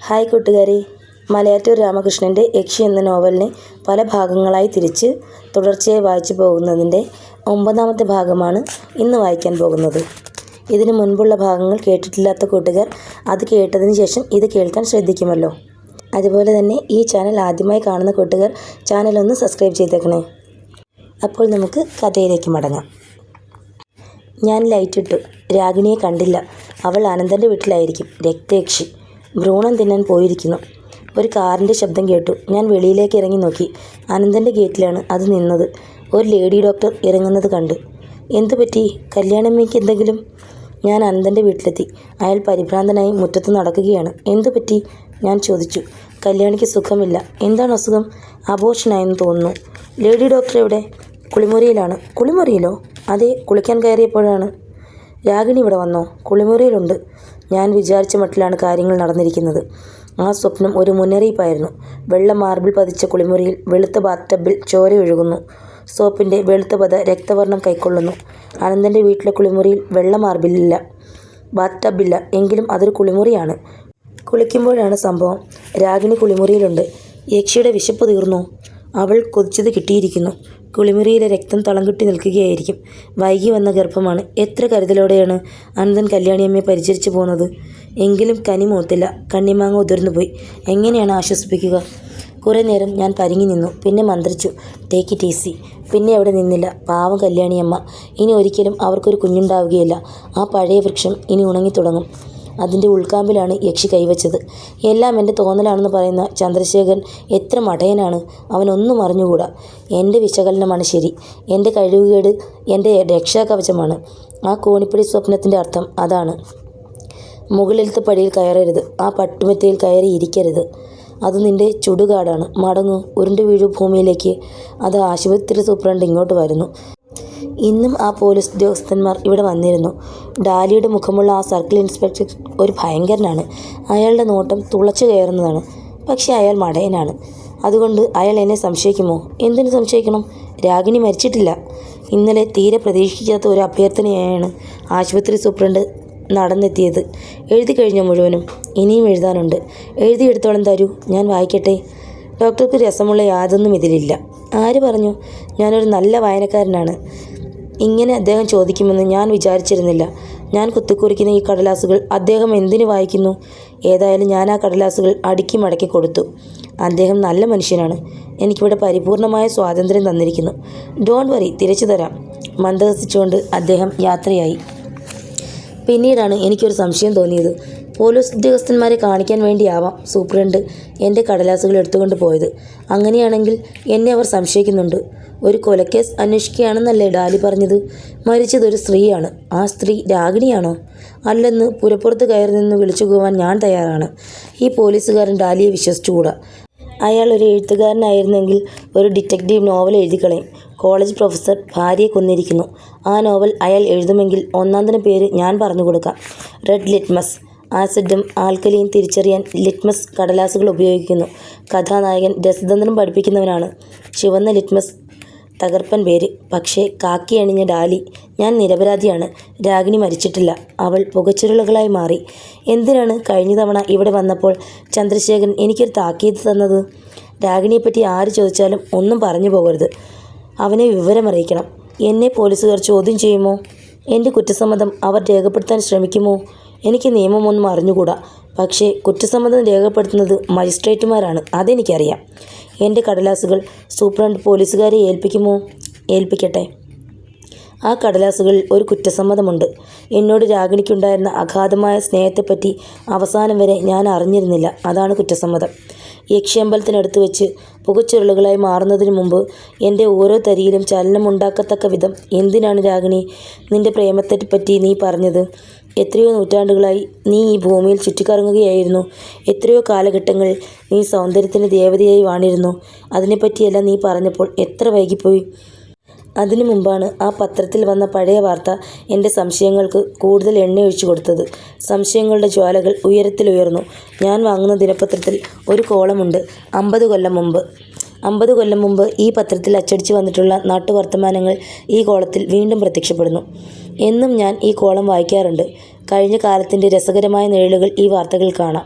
Hi കൂട്ടുകാരെ, മലയാറ്റൂർ രാമകൃഷ്ണൻ്റെ യക്ഷി എന്ന നോവലിനെ പല ഭാഗങ്ങളായി തിരിച്ച് തുടർച്ചയായി വായിച്ചു പോകുന്നതിൻ്റെ 9ാമത്തെ ഭാഗമാണ് ഇന്ന് വായിക്കാൻ പോകുന്നത്. ഇതിനു മുൻപുള്ള ഭാഗങ്ങൾ കേട്ടിട്ടില്ലാത്ത കൂട്ടുകാർ അത് കേട്ടതിന് ശേഷം ഇത് കേൾക്കാൻ ശ്രദ്ധിക്കുമല്ലോ. അതുപോലെ തന്നെ ഈ ചാനൽ ആദ്യമായി കാണുന്ന കൂട്ടുകാർ ചാനലൊന്ന് സബ്സ്ക്രൈബ് ചെയ്തേക്കണേ. അപ്പോൾ നമുക്ക് കഥയിലേക്ക് മടങ്ങാം. ഞാൻ ലൈറ്റിട്ടു. രാഗിണിയെ കണ്ടില്ല. അവൾ അനന്തൻ്റെ വീട്ടിലായിരിക്കും. രക്തയക്ഷി ഭ്രൂണം തിന്നാൻ പോയിരിക്കുന്നു. ഒരു കാറിൻ്റെ ശബ്ദം കേട്ടു. ഞാൻ വെളിയിലേക്ക് ഇറങ്ങി നോക്കി. അനന്തൻ്റെ ഗേറ്റിലാണ് അത് നിന്നത്. ഒരു ലേഡി ഡോക്ടർ ഇറങ്ങുന്നത് കണ്ടു. എന്തു പറ്റി? കല്യാണമ്മയ്ക്ക് എന്തെങ്കിലും? ഞാൻ അനന്തൻ്റെ വീട്ടിലെത്തി. അയാൾ പരിഭ്രാന്തനായി മുറ്റത്ത് നടക്കുകയാണ്. എന്തു പറ്റി? ഞാൻ ചോദിച്ചു. കല്യാണിക്ക് സുഖമില്ല. എന്താണ് അസുഖം? അബോർഷനായെന്ന് തോന്നുന്നു. ലേഡി ഡോക്ടർ എവിടെ? കുളിമുറിയിലാണ്. കുളിമുറിയിലോ? അതെ, കുളിക്കാൻ കയറിയപ്പോഴാണ്. രാഗിണി ഇവിടെ വന്നോ? കുളിമുറിയിലുണ്ട്. ഞാൻ വിചാരിച്ച മട്ടിലാണ് കാര്യങ്ങൾ നടന്നിരിക്കുന്നത്. ആ സ്വപ്നം ഒരു മുന്നറിയിപ്പായിരുന്നു. വെള്ള മാർബിൾ പതിച്ച കുളിമുറിയിൽ വെളുത്ത ബാത്ടബിൽ ചോരയൊഴുകുന്നു. സോപ്പിൻ്റെ വെളുത്ത പത രക്തവർണം കൈക്കൊള്ളുന്നു. അനന്തൻ്റെ വീട്ടിലെ കുളിമുറിയിൽ വെള്ള മാർബിളില്ല, ബാത്ടബില്ല. എങ്കിലും അതൊരു കുളിമുറിയാണ്. കുളിക്കുമ്പോഴാണ് സംഭവം. രാഗിണി കുളിമുറിയിലുണ്ട്. യക്ഷിയുടെ വിശപ്പ് തീർന്നു. അവൾ കൊതിച്ചത് കിട്ടിയിരിക്കുന്നു. കുളിമുറിയിലെ രക്തം തളം കെട്ടി നിൽക്കുകയായിരിക്കും. വൈകി വന്ന ഗർഭമാണ്. എത്ര കരുതലോടെയാണ് അനന്തൻ കല്യാണിയമ്മയെ പരിചരിച്ചു പോകുന്നത്. എങ്കിലും കനി മൂത്തില്ല. കണ്ണിമാങ്ങ ഉതിർന്നു പോയി. എങ്ങനെയാണ് ആശ്വസിപ്പിക്കുക? കുറേ നേരം ഞാൻ പരിങ്ങി നിന്നു. പിന്നെ മന്ത്രിച്ചു, ടേക്ക് ഇറ്റ് ഈസി. പിന്നെ അവിടെ നിന്നില്ല. പാവം കല്യാണിയമ്മ. ഇനി ഒരിക്കലും അവർക്കൊരു കുഞ്ഞുണ്ടാവുകയില്ല. ആ പഴയ വൃക്ഷം ഇനി ഉണങ്ങിത്തുടങ്ങും. അതിൻ്റെ ഉൾക്കാമ്പിലാണ് യക്ഷി കൈവച്ചത്. എല്ലാം എൻ്റെ തോന്നലാണെന്ന് പറയുന്ന ചന്ദ്രശേഖരൻ എത്ര മടയനാണ്. അവനൊന്നും അറിഞ്ഞുകൂടാ. എൻ്റെ വിശകലനമാണ് ശരി. എൻ്റെ കഴിവുകേട് എൻ്റെ രക്ഷാകവചമാണ്. ആ കോണിപ്പടി സ്വപ്നത്തിൻ്റെ അർത്ഥം അതാണ്. മുകളിലത്തെ പടിയിൽ കയറരുത്. ആ പട്ടുമെത്തയിൽ കയറി ഇരിക്കരുത്. അത് നിൻ്റെ ചുടുകാടാണ്. മടങ്ങൂ. ഉരുണ്ടു വീഴു ഭൂമിയിലേക്ക്. അത് ആശുപത്രി സൂപ്രണ്ട് ഇങ്ങോട്ട് വരുന്നു. ഇന്നും ആ പോലീസ് ഉദ്യോഗസ്ഥന്മാർ ഇവിടെ വന്നിരുന്നു. ഡാലിയുടെ മുഖമുള്ള ആ സർക്കിൾ ഇൻസ്പെക്ടർ ഒരു ഭയങ്കരനാണ്. അയാളുടെ നോട്ടം തുളച്ചു കയറുന്നതാണ്. പക്ഷേ അയാൾ മടയനാണ്. അതുകൊണ്ട് അയാൾ എന്നെ സംശയിക്കുമോ? എന്തിനു സംശയിക്കണം? രാഗിണി മരിച്ചിട്ടില്ല. ഇന്നലെ തീരെ പ്രതീക്ഷിക്കാത്ത ഒരു അഭ്യർത്ഥനയാണ് ആശുപത്രി സൂപ്രണ്ട് നടന്നെത്തിയത്. എഴുതി കഴിഞ്ഞ മുഴുവനും? ഇനിയും എഴുതാനുണ്ട്. എഴുതിയെടുത്തോളം തരൂ, ഞാൻ വായിക്കട്ടെ. ഡോക്ടർക്ക് രസമുള്ള യാതൊന്നും ഇതിലില്ല. ആര് പറഞ്ഞു? ഞാനൊരു നല്ല വായനക്കാരനാണ്. ഇങ്ങനെ അദ്ദേഹം ചോദിക്കുമെന്ന് ഞാൻ വിചാരിച്ചിരുന്നില്ല. ഞാൻ കുത്തിക്കുറിക്കുന്ന ഈ കടലാസുകൾ അദ്ദേഹം എന്തിനു വായിക്കുന്നു? ഏതായാലും ഞാൻ ആ കടലാസുകൾ അടുക്കി മടക്കി കൊടുത്തു. അദ്ദേഹം നല്ല മനുഷ്യനാണ്. എനിക്കിവിടെ പരിപൂർണമായ സ്വാതന്ത്ര്യം തന്നിരിക്കുന്നു. ഡോണ്ട് വറി, തിരിച്ചു തരാം. മന്ദഹസിച്ചുകൊണ്ട് അദ്ദേഹം യാത്രയായി. പിന്നീടാണ് എനിക്കൊരു സംശയം തോന്നിയത്. പോലീസ് ഉദ്യോഗസ്ഥന്മാരെ കാണിക്കാൻ വേണ്ടിയാവാം സൂപ്രണ്ട് എൻ്റെ കടലാസുകൾ എടുത്തുകൊണ്ട് പോയത്. അങ്ങനെയാണെങ്കിൽ എന്നെ അവർ സംശയിക്കുന്നുണ്ട്. ഒരു കൊലക്കേസ് അന്വേഷിക്കുകയാണെന്നല്ലേ ഡാലി പറഞ്ഞത്? മരിച്ചതൊരു സ്ത്രീയാണ്. ആ സ്ത്രീ രാഗിണിയാണോ? അല്ലെന്ന് പുരപ്പുറത്ത് കയറി നിന്ന് വിളിച്ചു പോകാൻ ഞാൻ തയ്യാറാണ്. ഈ പോലീസുകാരൻ ഡാലിയെ വിശ്വസിച്ചുകൂടാ. അയാൾ ഒരു എഴുത്തുകാരനായിരുന്നെങ്കിൽ ഒരു ഡിറ്റക്റ്റീവ് നോവൽ എഴുതിക്കളയും. കോളേജ് പ്രൊഫസർ ഭാര്യയെ കൊന്നിരിക്കുന്നു. ആ നോവൽ അയാൾ എഴുതുമെങ്കിൽ ഒന്നാന്തരം പേര് ഞാൻ പറഞ്ഞു കൊടുക്കാം. Red litmus. ആസിഡും ആൽക്കലിയും തിരിച്ചറിയാൻ ലിറ്റ്മസ് കടലാസുകൾ ഉപയോഗിക്കുന്നു. കഥാനായകൻ രസതന്ത്രം പഠിപ്പിക്കുന്നവനാണ്. ചുവന്ന ലിറ്റ്മസ്, തകർപ്പൻ പേര്. പക്ഷേ കാക്കി അണിഞ്ഞ ഡാലി. ഞാൻ നിരപരാധിയാണ്. രാഗിണി മരിച്ചിട്ടില്ല. അവൾ പുകച്ചുരുളുകളായി മാറി. എന്തിനാണ് കഴിഞ്ഞ തവണ ഇവിടെ വന്നപ്പോൾ ചന്ദ്രശേഖരൻ എനിക്കൊരു താക്കീത് തന്നത്? രാഗിണിയെപ്പറ്റി ആര് ചോദിച്ചാലും ഒന്നും പറഞ്ഞു പോകരുത്. അവനെ വിവരമറിയിക്കണം. എന്നെ പോലീസുകാർ ചോദ്യം ചെയ്യുമോ? എൻ്റെ കുറ്റസമ്മതം അവർ രേഖപ്പെടുത്താൻ ശ്രമിക്കുമോ? എനിക്ക് നിയമമൊന്നും അറിഞ്ഞുകൂടാ. പക്ഷേ കുറ്റസമ്മതം രേഖപ്പെടുത്തുന്നത് മജിസ്ട്രേറ്റുമാരാണ്. അതെനിക്കറിയാം. എൻ്റെ കടലാസുകൾ സൂപ്രണ്ട് പോലീസുകാരെ ഏൽപ്പിക്കുമോ? ഏൽപ്പിക്കട്ടെ. ആ കടലാസുകളിൽ ഒരു കുറ്റസമ്മതമുണ്ട്. എന്നോട് രാഗിണിക്കുണ്ടായിരുന്ന അഗാധമായ സ്നേഹത്തെപ്പറ്റി അവസാനം വരെ ഞാൻ അറിഞ്ഞിരുന്നില്ല. അതാണ് കുറ്റസമ്മതം. യക്ഷിയമ്പലത്തിനടുത്ത് വെച്ച് പുകച്ചുരുളുകളായി മാറുന്നതിന് മുമ്പ് എൻ്റെ ഓരോ തരിയിലും ചലനമുണ്ടാക്കത്തക്ക വിധം എന്തിനാണ് രാഗിണി, നിൻ്റെ പ്രേമത്തെപ്പറ്റി നീ പറഞ്ഞത്? എത്രയോ നൂറ്റാണ്ടുകളായി നീ ഈ ഭൂമിയിൽ ചുറ്റിക്കറങ്ങുകയായിരുന്നു. എത്രയോ കാലഘട്ടങ്ങളിൽ നീ സൗന്ദര്യത്തിൻ്റെ ദേവതയായി വാണിരുന്നു. അതിനെപ്പറ്റിയെല്ലാം നീ പറഞ്ഞപ്പോൾ എത്ര വൈകിപ്പോയി. അതിനു മുമ്പാണ് ആ പത്രത്തിൽ വന്ന പഴയ വാർത്ത എൻ്റെ സംശയങ്ങൾക്ക് കൂടുതൽ എണ്ണയൊഴിച്ചു കൊടുത്തത്. സംശയങ്ങളുടെ ജ്വാലകൾ ഉയരത്തിലുയർന്നു. ഞാൻ വാങ്ങുന്ന ദിനപത്രത്തിൽ ഒരു കോളമുണ്ട്. 50 കൊല്ലം മുമ്പ്. 50 കൊല്ലം മുമ്പ് ഈ പത്രത്തിൽ അച്ചടിച്ചു വന്നിട്ടുള്ള നാട്ടുവർത്തമാനങ്ങൾ ഈ കോളത്തിൽ വീണ്ടും പ്രത്യക്ഷപ്പെടുന്നു. എന്നും ഞാൻ ഈ കോളം വായിക്കാറുണ്ട്. കഴിഞ്ഞ കാലത്തിൻ്റെ രസകരമായ നിഴലുകൾ ഈ വാർത്തകളിൽ കാണാം.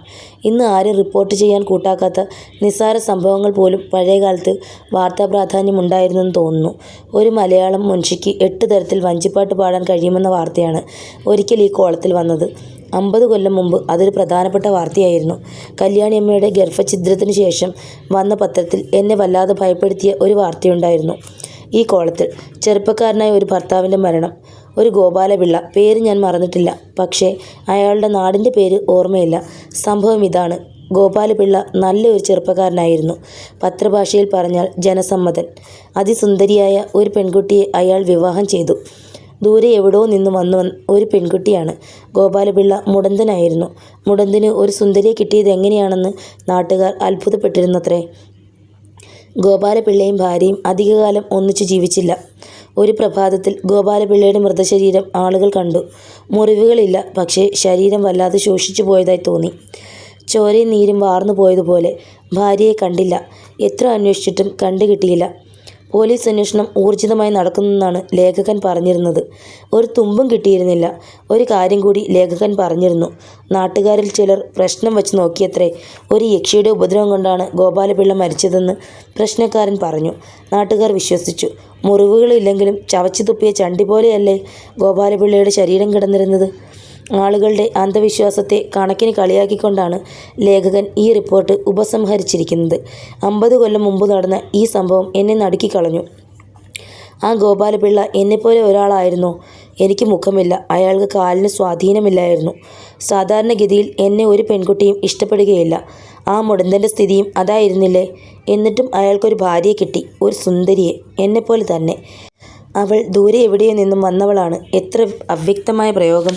ഇന്ന് ആരും റിപ്പോർട്ട് ചെയ്യാൻ കൂട്ടാക്കാത്ത നിസ്സാര സംഭവങ്ങൾ പോലും പഴയകാലത്ത് വാർത്താ പ്രാധാന്യം ഉണ്ടായിരുന്നെന്ന് തോന്നുന്നു. ഒരു മലയാളം മുൻഷിക്ക് 8 തരത്തിൽ വഞ്ചിപ്പാട്ട് പാടാൻ കഴിയുമെന്ന വാർത്തയാണ് ഒരിക്കൽ ഈ കോളത്തിൽ വന്നത്. 50 കൊല്ലം മുമ്പ് അതൊരു പ്രധാനപ്പെട്ട വാർത്തയായിരുന്നു. കല്യാണിയമ്മയുടെ ഗർഭഛിദ്രത്തിനു ശേഷം വന്ന പത്രത്തിൽ എന്നെ വല്ലാതെ ഭയപ്പെടുത്തിയ ഒരു വാർത്തയുണ്ടായിരുന്നു. ഈ കോളത്തിൽ ചെറുപ്പക്കാരനായ ഒരു ഭർത്താവിൻ്റെ മരണം. ഒരു ഗോപാലപിള്ള, പേര് ഞാൻ മറന്നിട്ടില്ല, പക്ഷേ അയാളുടെ നാടിൻ്റെ പേര് ഓർമ്മയില്ല. സംഭവം ഇതാണ്: ഗോപാലപിള്ള നല്ലൊരു ചെറുപ്പക്കാരനായിരുന്നു. പത്രഭാഷയിൽ പറഞ്ഞാൽ ജനസമ്മതൻ. അതിസുന്ദരിയായ ഒരു പെൺകുട്ടിയെ അയാൾ വിവാഹം ചെയ്തു. ദൂരെ എവിടോ നിന്ന് വന്ന ഒരു പെൺകുട്ടിയാണ്. ഗോപാലപിള്ള മുടന്തനായിരുന്നു. മുടന്തിന് ഒരു സുന്ദരിയെ കിട്ടിയത് എങ്ങനെയാണെന്ന് നാട്ടുകാർ അത്ഭുതപ്പെട്ടിരുന്നത്രേ. ഗോപാലപിള്ളയും ഭാര്യയും അധികകാലം ഒന്നിച്ചു ജീവിച്ചില്ല. ഒരു പ്രഭാതത്തിൽ ഗോപാലപിള്ളയുടെ മൃതശരീരം ആളുകൾ കണ്ടു. മുറിവുകളില്ല, പക്ഷേ ശരീരം വല്ലാതെ ശോഷിച്ചു പോയതായി തോന്നി. ചോരയും നീരും വാർന്നു പോയതുപോലെ. ഭാര്യയെ കണ്ടില്ല. എത്ര അന്വേഷിച്ചിട്ടും കണ്ടുകിട്ടിയില്ല. പോലീസ് അന്വേഷണം ഊർജിതമായി നടക്കുന്നെന്നാണ് ലേഖകൻ പറഞ്ഞിരുന്നത്. ഒരു തുമ്പും കിട്ടിയിരുന്നില്ല. ഒരു കാര്യം കൂടി ലേഖകൻ പറഞ്ഞിരുന്നു. നാട്ടുകാരിൽ ചിലർ പ്രശ്നം വച്ച് നോക്കിയത്രേ. ഒരു യക്ഷിയുടെ ഉപദ്രവം കൊണ്ടാണ് ഗോപാലപിള്ള മരിച്ചതെന്ന് പ്രശ്നക്കാരൻ പറഞ്ഞു. നാട്ടുകാർ വിശ്വസിച്ചു. മുറിവുകളില്ലെങ്കിലും ചവച്ചു തുപ്പിയ ചണ്ടി പോലെയല്ലേ ഗോപാലപിള്ളയുടെ ശരീരം കിടന്നിരുന്നത്? ആളുകളുടെ അന്ധവിശ്വാസത്തെ കണക്കിന് കളിയാക്കിക്കൊണ്ടാണ് ലേഖകൻ ഈ റിപ്പോർട്ട് ഉപസംഹരിച്ചിരിക്കുന്നത്. 50 കൊല്ലം മുമ്പ് നടന്ന ഈ സംഭവം എന്നെ നടുക്കിക്കളഞ്ഞു. ആ ഗോപാലപിള്ള എന്നെപ്പോലെ ഒരാളായിരുന്നോ? എനിക്ക് മുഖമില്ല, അയാൾക്ക് കാലിന് സ്വാധീനമില്ലായിരുന്നു. സാധാരണഗതിയിൽ എന്നെ ഒരു പെൺകുട്ടിയും ഇഷ്ടപ്പെടുകയില്ല. ആ മുടന്തൻ്റെ സ്ഥിതിയും അതായിരുന്നില്ലേ? എന്നിട്ടും അയാൾക്കൊരു ഭാര്യയെ കിട്ടി, ഒരു സുന്ദരിയെ, എന്നെപ്പോലെ തന്നെ. അവൾ ദൂരെ എവിടെയോ നിന്നും വന്നവളാണ്. എത്ര അവ്യക്തമായ പ്രയോഗം!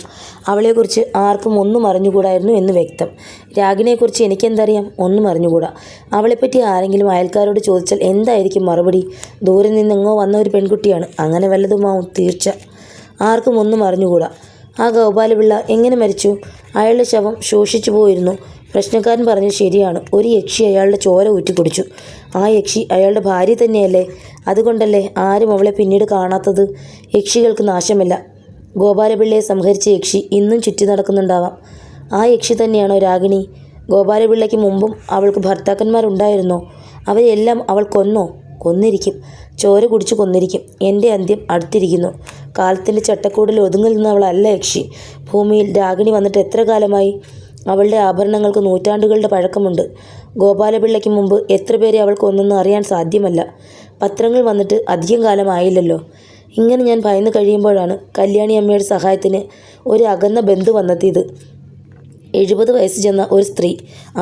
അവളെക്കുറിച്ച് ആർക്കും ഒന്നും അറിഞ്ഞുകൂടായിരുന്നു എന്ന് വ്യക്തം. രാഗിണിയെക്കുറിച്ച് എനിക്കെന്തറിയാം? ഒന്നും അറിഞ്ഞുകൂടാ. അവളെപ്പറ്റി ആരെങ്കിലും അയൽക്കാരോട് ചോദിച്ചാൽ എന്തായിരിക്കും മറുപടി? ദൂരെ നിന്നെങ്ങോ വന്ന ഒരു പെൺകുട്ടിയാണ്, അങ്ങനെ വല്ലതുമാവും തീർച്ച. ആർക്കും ഒന്നും അറിഞ്ഞുകൂടാ. ആ ഗോപാലപിള്ള എങ്ങനെ മരിച്ചു? അയാളുടെ ശവം ശോഷിച്ചു പോയിരുന്നു. പ്രശ്നക്കാരൻ പറഞ്ഞത് ശരിയാണ്. ഒരു യക്ഷി അയാളുടെ ചോര ഊറ്റിക്കുടിച്ചു. ആ യക്ഷി അയാളുടെ ഭാര്യ തന്നെയല്ലേ? അതുകൊണ്ടല്ലേ ആരും അവളെ പിന്നീട് കാണാത്തത്? യക്ഷികൾക്ക് നാശമില്ല. ഗോപാലപിള്ളയെ സംഹരിച്ച യക്ഷി ഇന്നും ചുറ്റി നടക്കുന്നുണ്ടാവാം. ആ യക്ഷി തന്നെയാണോ രാഗിണി? ഗോപാലപിള്ളയ്ക്ക് മുമ്പും അവൾക്ക് ഭർത്താക്കന്മാരുണ്ടായിരുന്നോ? അവരെല്ലാം അവൾ കൊന്നോ? കൊന്നിരിക്കും. ചോര കുടിച്ചു കൊന്നിരിക്കും. എൻ്റെ അന്ത്യം അടുത്തിരിക്കുന്നു. കാലത്തിൻ്റെ ചട്ടക്കൂടിൽ ഒതുങ്ങി നിന്നവളല്ല യക്ഷി. ഭൂമിയിൽ രാഗിണി വന്നിട്ട് എത്ര കാലമായി? അവളുടെ ആഭരണങ്ങൾക്ക് നൂറ്റാണ്ടുകളുടെ പഴക്കമുണ്ട്. ഗോപാലപിള്ളയ്ക്ക് മുമ്പ് എത്ര പേരെ അവൾ കൊന്നെന്ന് അറിയാൻ സാധ്യമല്ല. പത്രങ്ങൾ വന്നിട്ട് അധികം കാലമായില്ലല്ലോ. ഇങ്ങനെ ഞാൻ ഭയന്ന് കഴിയുമ്പോഴാണ് കല്യാണിയമ്മയുടെ സഹായത്തിന് ഒരു അകന്ന ബന്ധു വന്നെത്തിയത്. 70 വയസ്സ് ചെന്ന ഒരു സ്ത്രീ.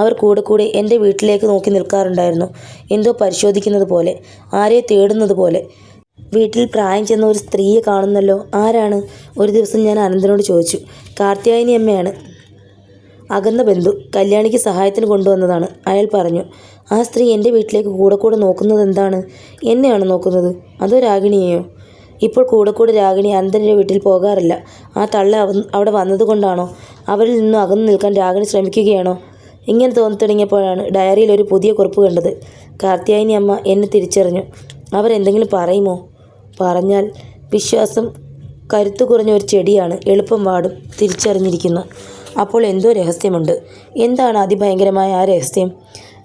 അവർ കൂടെ എൻ്റെ വീട്ടിലേക്ക് നോക്കി നിൽക്കാറുണ്ടായിരുന്നു. എന്തോ പരിശോധിക്കുന്നത് പോലെ, ആരെയോ തേടുന്നത് പോലെ. വീട്ടിൽ പ്രായം ചെന്ന ഒരു സ്ത്രീയെ കാണുന്നല്ലോ. ആരാണ്? ഒരു ദിവസം ഞാൻ അനന്തനോട് ചോദിച്ചു. കാർത്യായനി അമ്മയാണ്. അകന്ന ബന്ധു. കല്യാണിക്ക് സഹായത്തിന് കൊണ്ടുവന്നതാണ്. അയാൾ പറഞ്ഞു. ആ സ്ത്രീ എൻ്റെ വീട്ടിലേക്ക് കൂടെ നോക്കുന്നത് എന്താണ്? എന്നെയാണ് നോക്കുന്നത്, അതോ രാഗിണിയെയോ? ഇപ്പോൾ കൂടെ രാഗിണി അനന്തൻ്റെ വീട്ടിൽ പോകാറില്ല. ആ തള്ള അവിടെ വന്നതുകൊണ്ടാണോ? അവരിൽ നിന്നും അകന്നു നിൽക്കാൻ രാഗിണി ശ്രമിക്കുകയാണോ? ഇങ്ങനെ തോന്നിത്തുടങ്ങിയപ്പോഴാണ് ഡയറിയിൽ ഒരു പുതിയ കുറിപ്പ് കണ്ടത്. കാർത്യായനി അമ്മ എന്നെ തിരിച്ചറിഞ്ഞു. അവരെന്തെങ്കിലും പറയുമോ? പറഞ്ഞാൽ വിശ്വാസം കരുത്തു കുറഞ്ഞ ഒരു ചെടിയാണ്, എളുപ്പം വാടും. തിരിച്ചറിഞ്ഞിരിക്കുന്നു. അപ്പോൾ എന്തോ രഹസ്യമുണ്ട്. എന്താണ് അതിഭയങ്കരമായ ആ രഹസ്യം?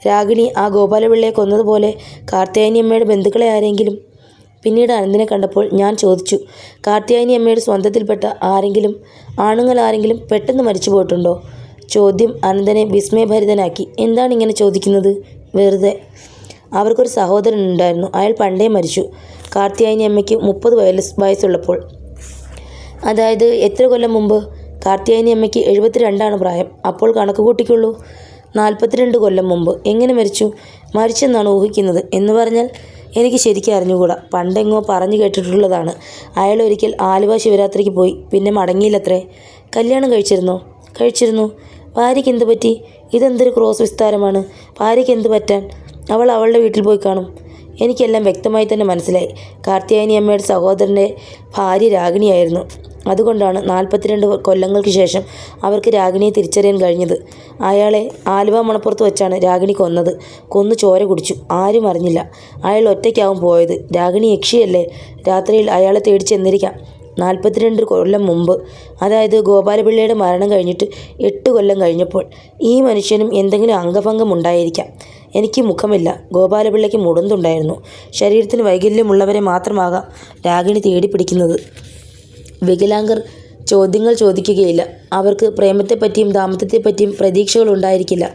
രാഗിണി ആ ഗോപാലപിള്ളയെ കൊന്നതുപോലെ കാർത്യായനി അമ്മയുടെ ബന്ധുക്കളെ ആരെങ്കിലും? പിന്നീട് അനന്തനെ കണ്ടപ്പോൾ ഞാൻ ചോദിച്ചു, കാർത്യായനി അമ്മയുടെ സ്വന്തത്തിൽപ്പെട്ട ആരെങ്കിലും, ആണുങ്ങൾ ആരെങ്കിലും പെട്ടെന്ന് മരിച്ചു പോയിട്ടുണ്ടോ? ചോദ്യം അനന്തനെ വിസ്മയഭരിതനാക്കി. എന്താണ് ഇങ്ങനെ ചോദിക്കുന്നത്? വെറുതെ. അവർക്കൊരു സഹോദരൻ ഉണ്ടായിരുന്നു. അയാൾ പണ്ടേ മരിച്ചു. കാർത്യായനി അമ്മയ്ക്ക് 30 വയസ്സുള്ളപ്പോൾ. അതായത് എത്ര കൊല്ലം മുമ്പ്? കാർത്യായനി അമ്മയ്ക്ക് 72 പ്രായം. അപ്പോൾ കണക്ക് കൂട്ടിക്കുള്ളൂ. 42 കൊല്ലം മുമ്പ്. എങ്ങനെ മരിച്ചു? മരിച്ചെന്നാണ് ഊഹിക്കുന്നത്. എന്ന് പറഞ്ഞാൽ എനിക്ക് ശരിക്കും അറിഞ്ഞുകൂടാ. പണ്ടെങ്ങോ പറഞ്ഞു കേട്ടിട്ടുള്ളതാണ്. അയാൾ ഒരിക്കൽ ആലുവ ശിവരാത്രിക്ക് പോയി, പിന്നെ മടങ്ങിയില്ലത്രേ. കല്യാണം കഴിച്ചിരുന്നു. ഭാര്യയ്ക്ക് എന്ത് പറ്റി? ഇതെന്തൊരു ക്രോസ് വിസ്താരമാണ്. ഭാര്യയ്ക്ക് എന്ത് പറ്റാൻ? അവൾ അവളുടെ വീട്ടിൽ പോയി കാണും. എനിക്കെല്ലാം വ്യക്തമായി തന്നെ മനസ്സിലായി. കാർത്യായനി അമ്മയുടെ സഹോദരൻ്റെ ഭാര്യ രാഗിണിയായിരുന്നു. അതുകൊണ്ടാണ് 42 കൊല്ലങ്ങൾക്ക് ശേഷം അവർക്ക് രാഗിണിയെ തിരിച്ചറിയാൻ കഴിഞ്ഞത്. അയാളെ ആലുവ മണപ്പുറത്ത് വെച്ചാണ് രാഗിണി കൊന്നത്. കൊന്നു ചോര കുടിച്ചു. ആരും അറിഞ്ഞില്ല. അയാൾ ഒറ്റയ്ക്കാവും പോയത്. രാഗിണി യക്ഷിയല്ലേ? രാത്രിയിൽ അയാളെ തേടി ചെന്നിരിക്കാം. 42 കൊല്ലം മുമ്പ്, അതായത് ഗോപാലപിള്ളയുടെ മരണം കഴിഞ്ഞിട്ട് 8 കൊല്ലം കഴിഞ്ഞപ്പോൾ. ഈ മനുഷ്യനും എന്തെങ്കിലും അംഗഭംഗം ഉണ്ടായിരിക്കാം. എനിക്ക് മുഖമില്ല, ഗോപാലപിള്ളയ്ക്ക് മുടന്തുണ്ടായിരുന്നു. ശരീരത്തിന് വൈകല്യമുള്ളവരെ മാത്രമാകാം രാഗിണി തേടിപ്പിടിക്കുന്നത്. വികലാംഗർ ചോദ്യങ്ങൾ ചോദിക്കുകയില്ല. അവർക്ക് പ്രേമത്തെപ്പറ്റിയും ദാമ്പത്യത്തെപ്പറ്റിയും പ്രതീക്ഷകൾ ഉണ്ടായിരിക്കില്ല.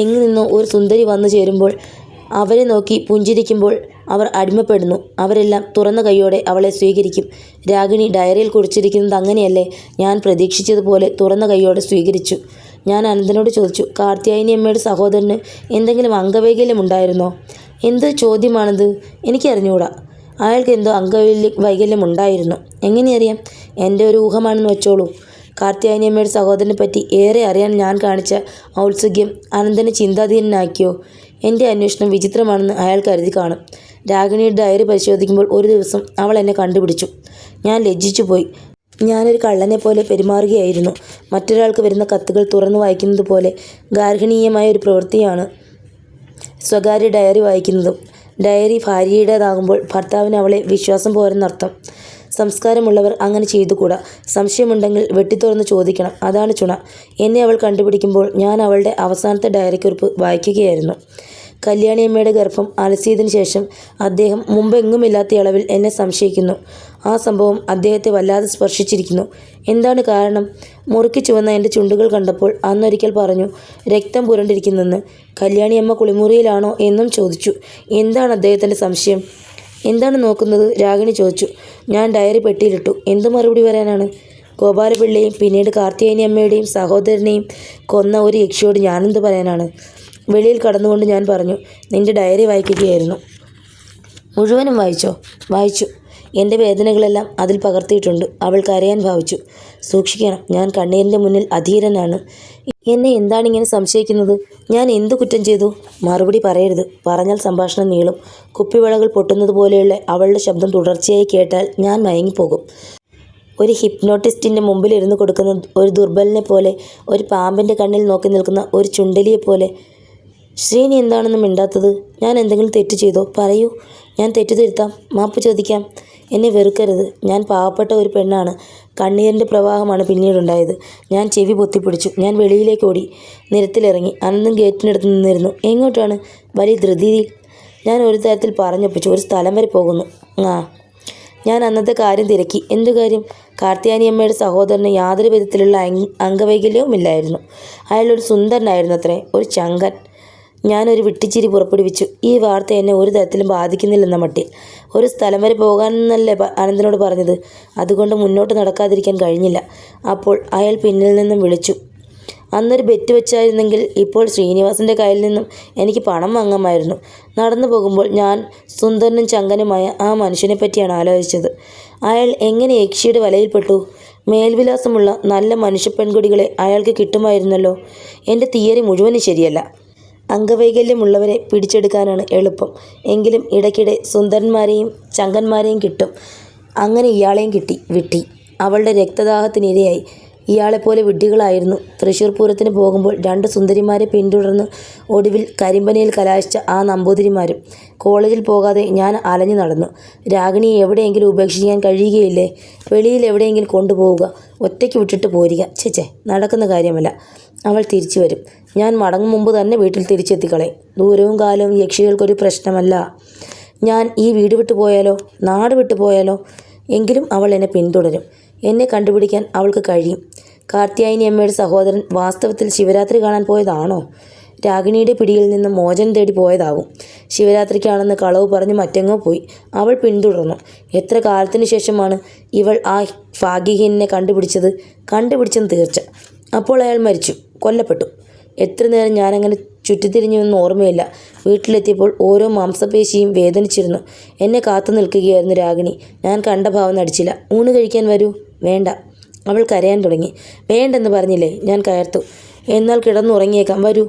എങ്ങു നിന്നോ ഒരു സുന്ദരി വന്നു ചേരുമ്പോൾ അവരെ നോക്കി പുഞ്ചിരിക്കുമ്പോൾ അവർ അടിമപ്പെടുന്നു. അവരെല്ലാം തുറന്ന കൈയോടെ അവളെ സ്വീകരിക്കും. രാഗിണി ഡയറിയിൽ കുറിച്ചിരിക്കുന്നത് അങ്ങനെയല്ലേ? ഞാൻ പ്രതീക്ഷിച്ചതുപോലെ തുറന്ന കൈയോടെ സ്വീകരിച്ചു. ഞാൻ അനന്തനോട് ചോദിച്ചു, കാർത്യായനി അമ്മയുടെ സഹോദരന് എന്തെങ്കിലും അംഗവൈകല്യം ഉണ്ടായിരുന്നോ? എന്ത് ചോദ്യമാണിത്? എനിക്കറിഞ്ഞുകൂടാ. അയാൾക്ക് എന്തോ വൈകല്യം ഉണ്ടായിരുന്നു. എങ്ങനെയറിയാം? എൻ്റെ ഒരു ഊഹമാണെന്ന് വെച്ചോളൂ. കാർത്യായനി അമ്മയുടെ സഹോദരനെ പറ്റി ഏറെ അറിയാൻ ഞാൻ കാണിച്ച ഔത്സുക്യം അനന്തനെ ചിന്താധീനനാക്കിയോ? എൻ്റെ അന്വേഷണം വിചിത്രമാണെന്ന് അയാൾ കരുതി കാണും. രാഗിണിയുടെ ഡയറി പരിശോധിക്കുമ്പോൾ ഒരു ദിവസം അവൾ എന്നെ കണ്ടുപിടിച്ചു. ഞാൻ ലജ്ജിച്ചു പോയി. ഞാനൊരു കള്ളനെ പോലെ പെരുമാറുകയായിരുന്നു. മറ്റൊരാൾക്ക് വരുന്ന കത്തുകൾ തുറന്നു വായിക്കുന്നത് പോലെ ഗാർഹിണീയമായ ഒരു പ്രവൃത്തിയാണ് സ്വകാര്യ ഡയറി വായിക്കുന്നതും. ഡയറി ഭാര്യയുടേതാകുമ്പോൾ ഭർത്താവിന് അവളെ വിശ്വാസം പോരെന്നർത്ഥം. സംസ്കാരമുള്ളവർ അങ്ങനെ ചെയ്തുകൂടാ. സംശയമുണ്ടെങ്കിൽ വെട്ടിത്തുറന്ന് ചോദിക്കണം. അതാണ് ചുണ. എന്നെ അവൾ കണ്ടുപിടിക്കുമ്പോൾ ഞാൻ അവളുടെ അവസാനത്തെ ഡയറിക്കുറിപ്പ് വായിക്കുകയായിരുന്നു. കല്യാണിയമ്മയുടെ ഗർഭം അലസിയതിനു ശേഷം അദ്ദേഹം മുമ്പെങ്ങുമില്ലാത്ത അളവിൽ എന്നെ സംശയിക്കുന്നു. ആ സംഭവം അദ്ദേഹത്തെ വല്ലാതെ സ്പർശിച്ചിരിക്കുന്നു. എന്താണ് കാരണം? മുറുക്കി ചുവന്ന എൻ്റെ ചുണ്ടുകൾ കണ്ടപ്പോൾ അന്നൊരിക്കൽ പറഞ്ഞു, രക്തം പുരണ്ടിരിക്കുന്നെന്ന്. കല്യാണിയമ്മ കുളിമുറിയിലാണോ എന്നും ചോദിച്ചു. എന്താണ് അദ്ദേഹത്തിൻ്റെ സംശയം? എന്താണ് നോക്കുന്നത്? രാഗിണി ചോദിച്ചു. ഞാൻ ഡയറി പെട്ടിയിലിട്ടു. എന്ത് മറുപടി വരാനാണ്? ഗോപാലപിള്ളയെയും പിന്നീട് കാർത്യായനി അമ്മയുടെയും സഹോദരനെയും കൊന്ന ഒരു യക്ഷിയോട് ഞാനെന്ത് പറയാനാണ്? വെളിയിൽ കടന്നുകൊണ്ട് ഞാൻ പറഞ്ഞു, നിന്റെ ഡയറി വായിക്കുകയായിരുന്നു. മുഴുവനും വായിച്ചോ? വായിച്ചു. എൻ്റെ വേദനകളെല്ലാം അതിൽ പകർത്തിയിട്ടുണ്ട്. അവൾ കരയാൻ ഭാവിച്ചു. സൂക്ഷിക്കണം, ഞാൻ കണ്ണീരിൻ്റെ മുന്നിൽ അധീരനാണ്. എന്നെ എന്താണിങ്ങനെ സംശയിക്കുന്നത്? ഞാൻ എന്തു കുറ്റം ചെയ്തു? മറുപടി പറയരുത്. പറഞ്ഞാൽ സംഭാഷണം നീളും. കുപ്പിവളകൾ പൊട്ടുന്നത് പോലെയുള്ള അവളുടെ ശബ്ദം തുടർച്ചയായി കേട്ടാൽ ഞാൻ മയങ്ങിപ്പോകും. ഒരു ഹിപ്നോട്ടിസ്റ്റിൻ്റെ മുമ്പിൽ ഇരുന്ന് കൊടുക്കുന്ന ഒരു ദുർബലനെ പോലെ, ഒരു പാമ്പിൻ്റെ കണ്ണിൽ നോക്കി നിൽക്കുന്ന ഒരു ചുണ്ടലിയെപ്പോലെ. ശ്രീനി എന്താണെന്ന് മിണ്ടാത്തത്? ഞാൻ എന്തെങ്കിലും തെറ്റ് ചെയ്തോ? പറയൂ, ഞാൻ തെറ്റു തിരുത്താം, മാപ്പ് ചോദിക്കാം. എന്നെ വെറുക്കരുത്. ഞാൻ പാവപ്പെട്ട ഒരു പെണ്ണാണ്. കണ്ണീരിൻ്റെ പ്രവാഹമാണ് പിന്നീടുണ്ടായത്. ഞാൻ ചെവി പൊത്തിപ്പിടിച്ചു. ഞാൻ വെളിയിലേക്ക് ഓടി. നിരത്തിലിറങ്ങി. അനന്തൻ ഗേറ്റിനടുത്ത് നിന്നിരുന്നു. എങ്ങോട്ടാണ്? വലിയ ധൃതിയിൽ. ഞാൻ ഒരു തരത്തിൽ പറഞ്ഞൊപ്പിച്ചു. ഒരു സ്ഥലം വരെ പോകുന്നു. ഞാൻ അന്നത്തെ കാര്യം തിരക്കി. എന്തു കാര്യം? കാർത്യായനി അമ്മയുടെ സഹോദരന് യാതൊരു വിധത്തിലുള്ള അംഗവൈകല്യവും ഇല്ലായിരുന്നു. അയാളൊരു സുന്ദരനായിരുന്നു അത്രേ, ഒരു ചങ്കൻ. ഞാനൊരു വിട്ടിച്ചിരി പുറപ്പെടുവിച്ചു. ഈ വാർത്ത എന്നെ ഒരു തരത്തിലും ബാധിക്കുന്നില്ലെന്ന മട്ടിൽ. ഒരു സ്ഥലം വരെ പോകാനെന്നല്ലേ അനന്തനോട് പറഞ്ഞത്? അതുകൊണ്ട് മുന്നോട്ട് നടക്കാതിരിക്കാൻ കഴിഞ്ഞില്ല. അപ്പോൾ അയാൾ പിന്നിൽ നിന്നും വിളിച്ചു. അന്നൊരു ബെറ്റ് വെച്ചായിരുന്നെങ്കിൽ ഇപ്പോൾ ശ്രീനിവാസിൻ്റെ കയ്യിൽ നിന്നും എനിക്ക് പണം വാങ്ങാമായിരുന്നു. നടന്നു പോകുമ്പോൾ ഞാൻ സുന്ദരനും ചങ്കനുമായ ആ മനുഷ്യനെ പറ്റിയാണ് ആലോചിച്ചത്. അയാൾ എങ്ങനെ യക്ഷിയുടെ വലയിൽപ്പെട്ടു? മേൽവിലാസമുള്ള നല്ല മനുഷ്യപ്പെൺകുടികളെ അയാൾക്ക് കിട്ടുമായിരുന്നല്ലോ. എൻ്റെ തിയറി മുഴുവനും ശരിയല്ല. അംഗവൈകല്യമുള്ളവരെ പിടിച്ചെടുക്കാനാണ് എളുപ്പം. എങ്കിലും ഇടയ്ക്കിടെ സുന്ദരന്മാരെയും ചങ്കന്മാരെയും കിട്ടും. അങ്ങനെ ഇയാളെയും കിട്ടി. വിട്ടി. അവളുടെ രക്തദാഹത്തിനിരയായി. ഇയാളെപ്പോലെ വിഡ്ഢികളായിരുന്നു തൃശ്ശൂർ പൂരത്തിന് പോകുമ്പോൾ 2 സുന്ദരിമാരെ പിന്തുടർന്ന് ഒടുവിൽ കരിമ്പനയിൽ കലാശിച്ച ആ നമ്പൂതിരിമാരും. കോളേജിൽ പോകാതെ ഞാൻ അലഞ്ഞു നടന്നു. രാഗിണിയെ എവിടെയെങ്കിലും ഉപേക്ഷിക്കാൻ കഴിയുകയില്ലേ? വെളിയിൽ എവിടെയെങ്കിലും കൊണ്ടുപോവുക, ഒറ്റയ്ക്ക് വിട്ടിട്ട് പോരുക. ചേച്ചേ, നടക്കുന്ന കാര്യമല്ല. അവൾ തിരിച്ചു വരും. ഞാൻ മടങ്ങും മുമ്പ് തന്നെ വീട്ടിൽ തിരിച്ചെത്തിക്കളയും. ദൂരവും കാലവും യക്ഷികൾക്കൊരു പ്രശ്നമല്ല. ഞാൻ ഈ വീട് വിട്ടു പോയാലോ, നാട് വിട്ടു പോയാലോ? എങ്കിലും അവൾ എന്നെ പിന്തുടരും. എന്നെ കണ്ടുപിടിക്കാൻ അവൾക്ക് കഴിയും. കാർത്യായനി അമ്മയുടെ സഹോദരൻ വാസ്തവത്തിൽ ശിവരാത്രി കാണാൻ പോയതാണോ? രാഗിണിയുടെ പിടിയിൽ നിന്ന് മോചനം തേടി പോയതാവും. ശിവരാത്രിക്കാണെന്ന് കളവ് പറഞ്ഞ് മറ്റെങ്ങോ പോയി. അവൾ പിന്തുടർന്നു. എത്ര കാലത്തിനു ശേഷമാണ് ഇവൾ ആ ഭാഗ്യഹീനനെ കണ്ടുപിടിച്ചെന്ന് തീർച്ച. അപ്പോൾ അയാൾ മരിച്ചു, കൊല്ലപ്പെട്ടു. എത്ര നേരം ഞാനങ്ങനെ ചുറ്റിത്തിരിഞ്ഞുവെന്ന് ഓർമ്മയില്ല. വീട്ടിലെത്തിയപ്പോൾ ഓരോ മാംസപേശിയും വേദനിച്ചിരുന്നു. എന്നെ കാത്തു നിൽക്കുകയായിരുന്നു രാഗിണി. ഞാൻ കണ്ട ഭാവം നടിച്ചില്ല. ഊണ് കഴിക്കാൻ വരൂ. വേണ്ട. അവൾ കരയാൻ തുടങ്ങി. വേണ്ടെന്ന് പറഞ്ഞില്ലേ? ഞാൻ കയർത്തു. എന്നാൽ കിടന്നുറങ്ങിയേക്കാം, വരൂ.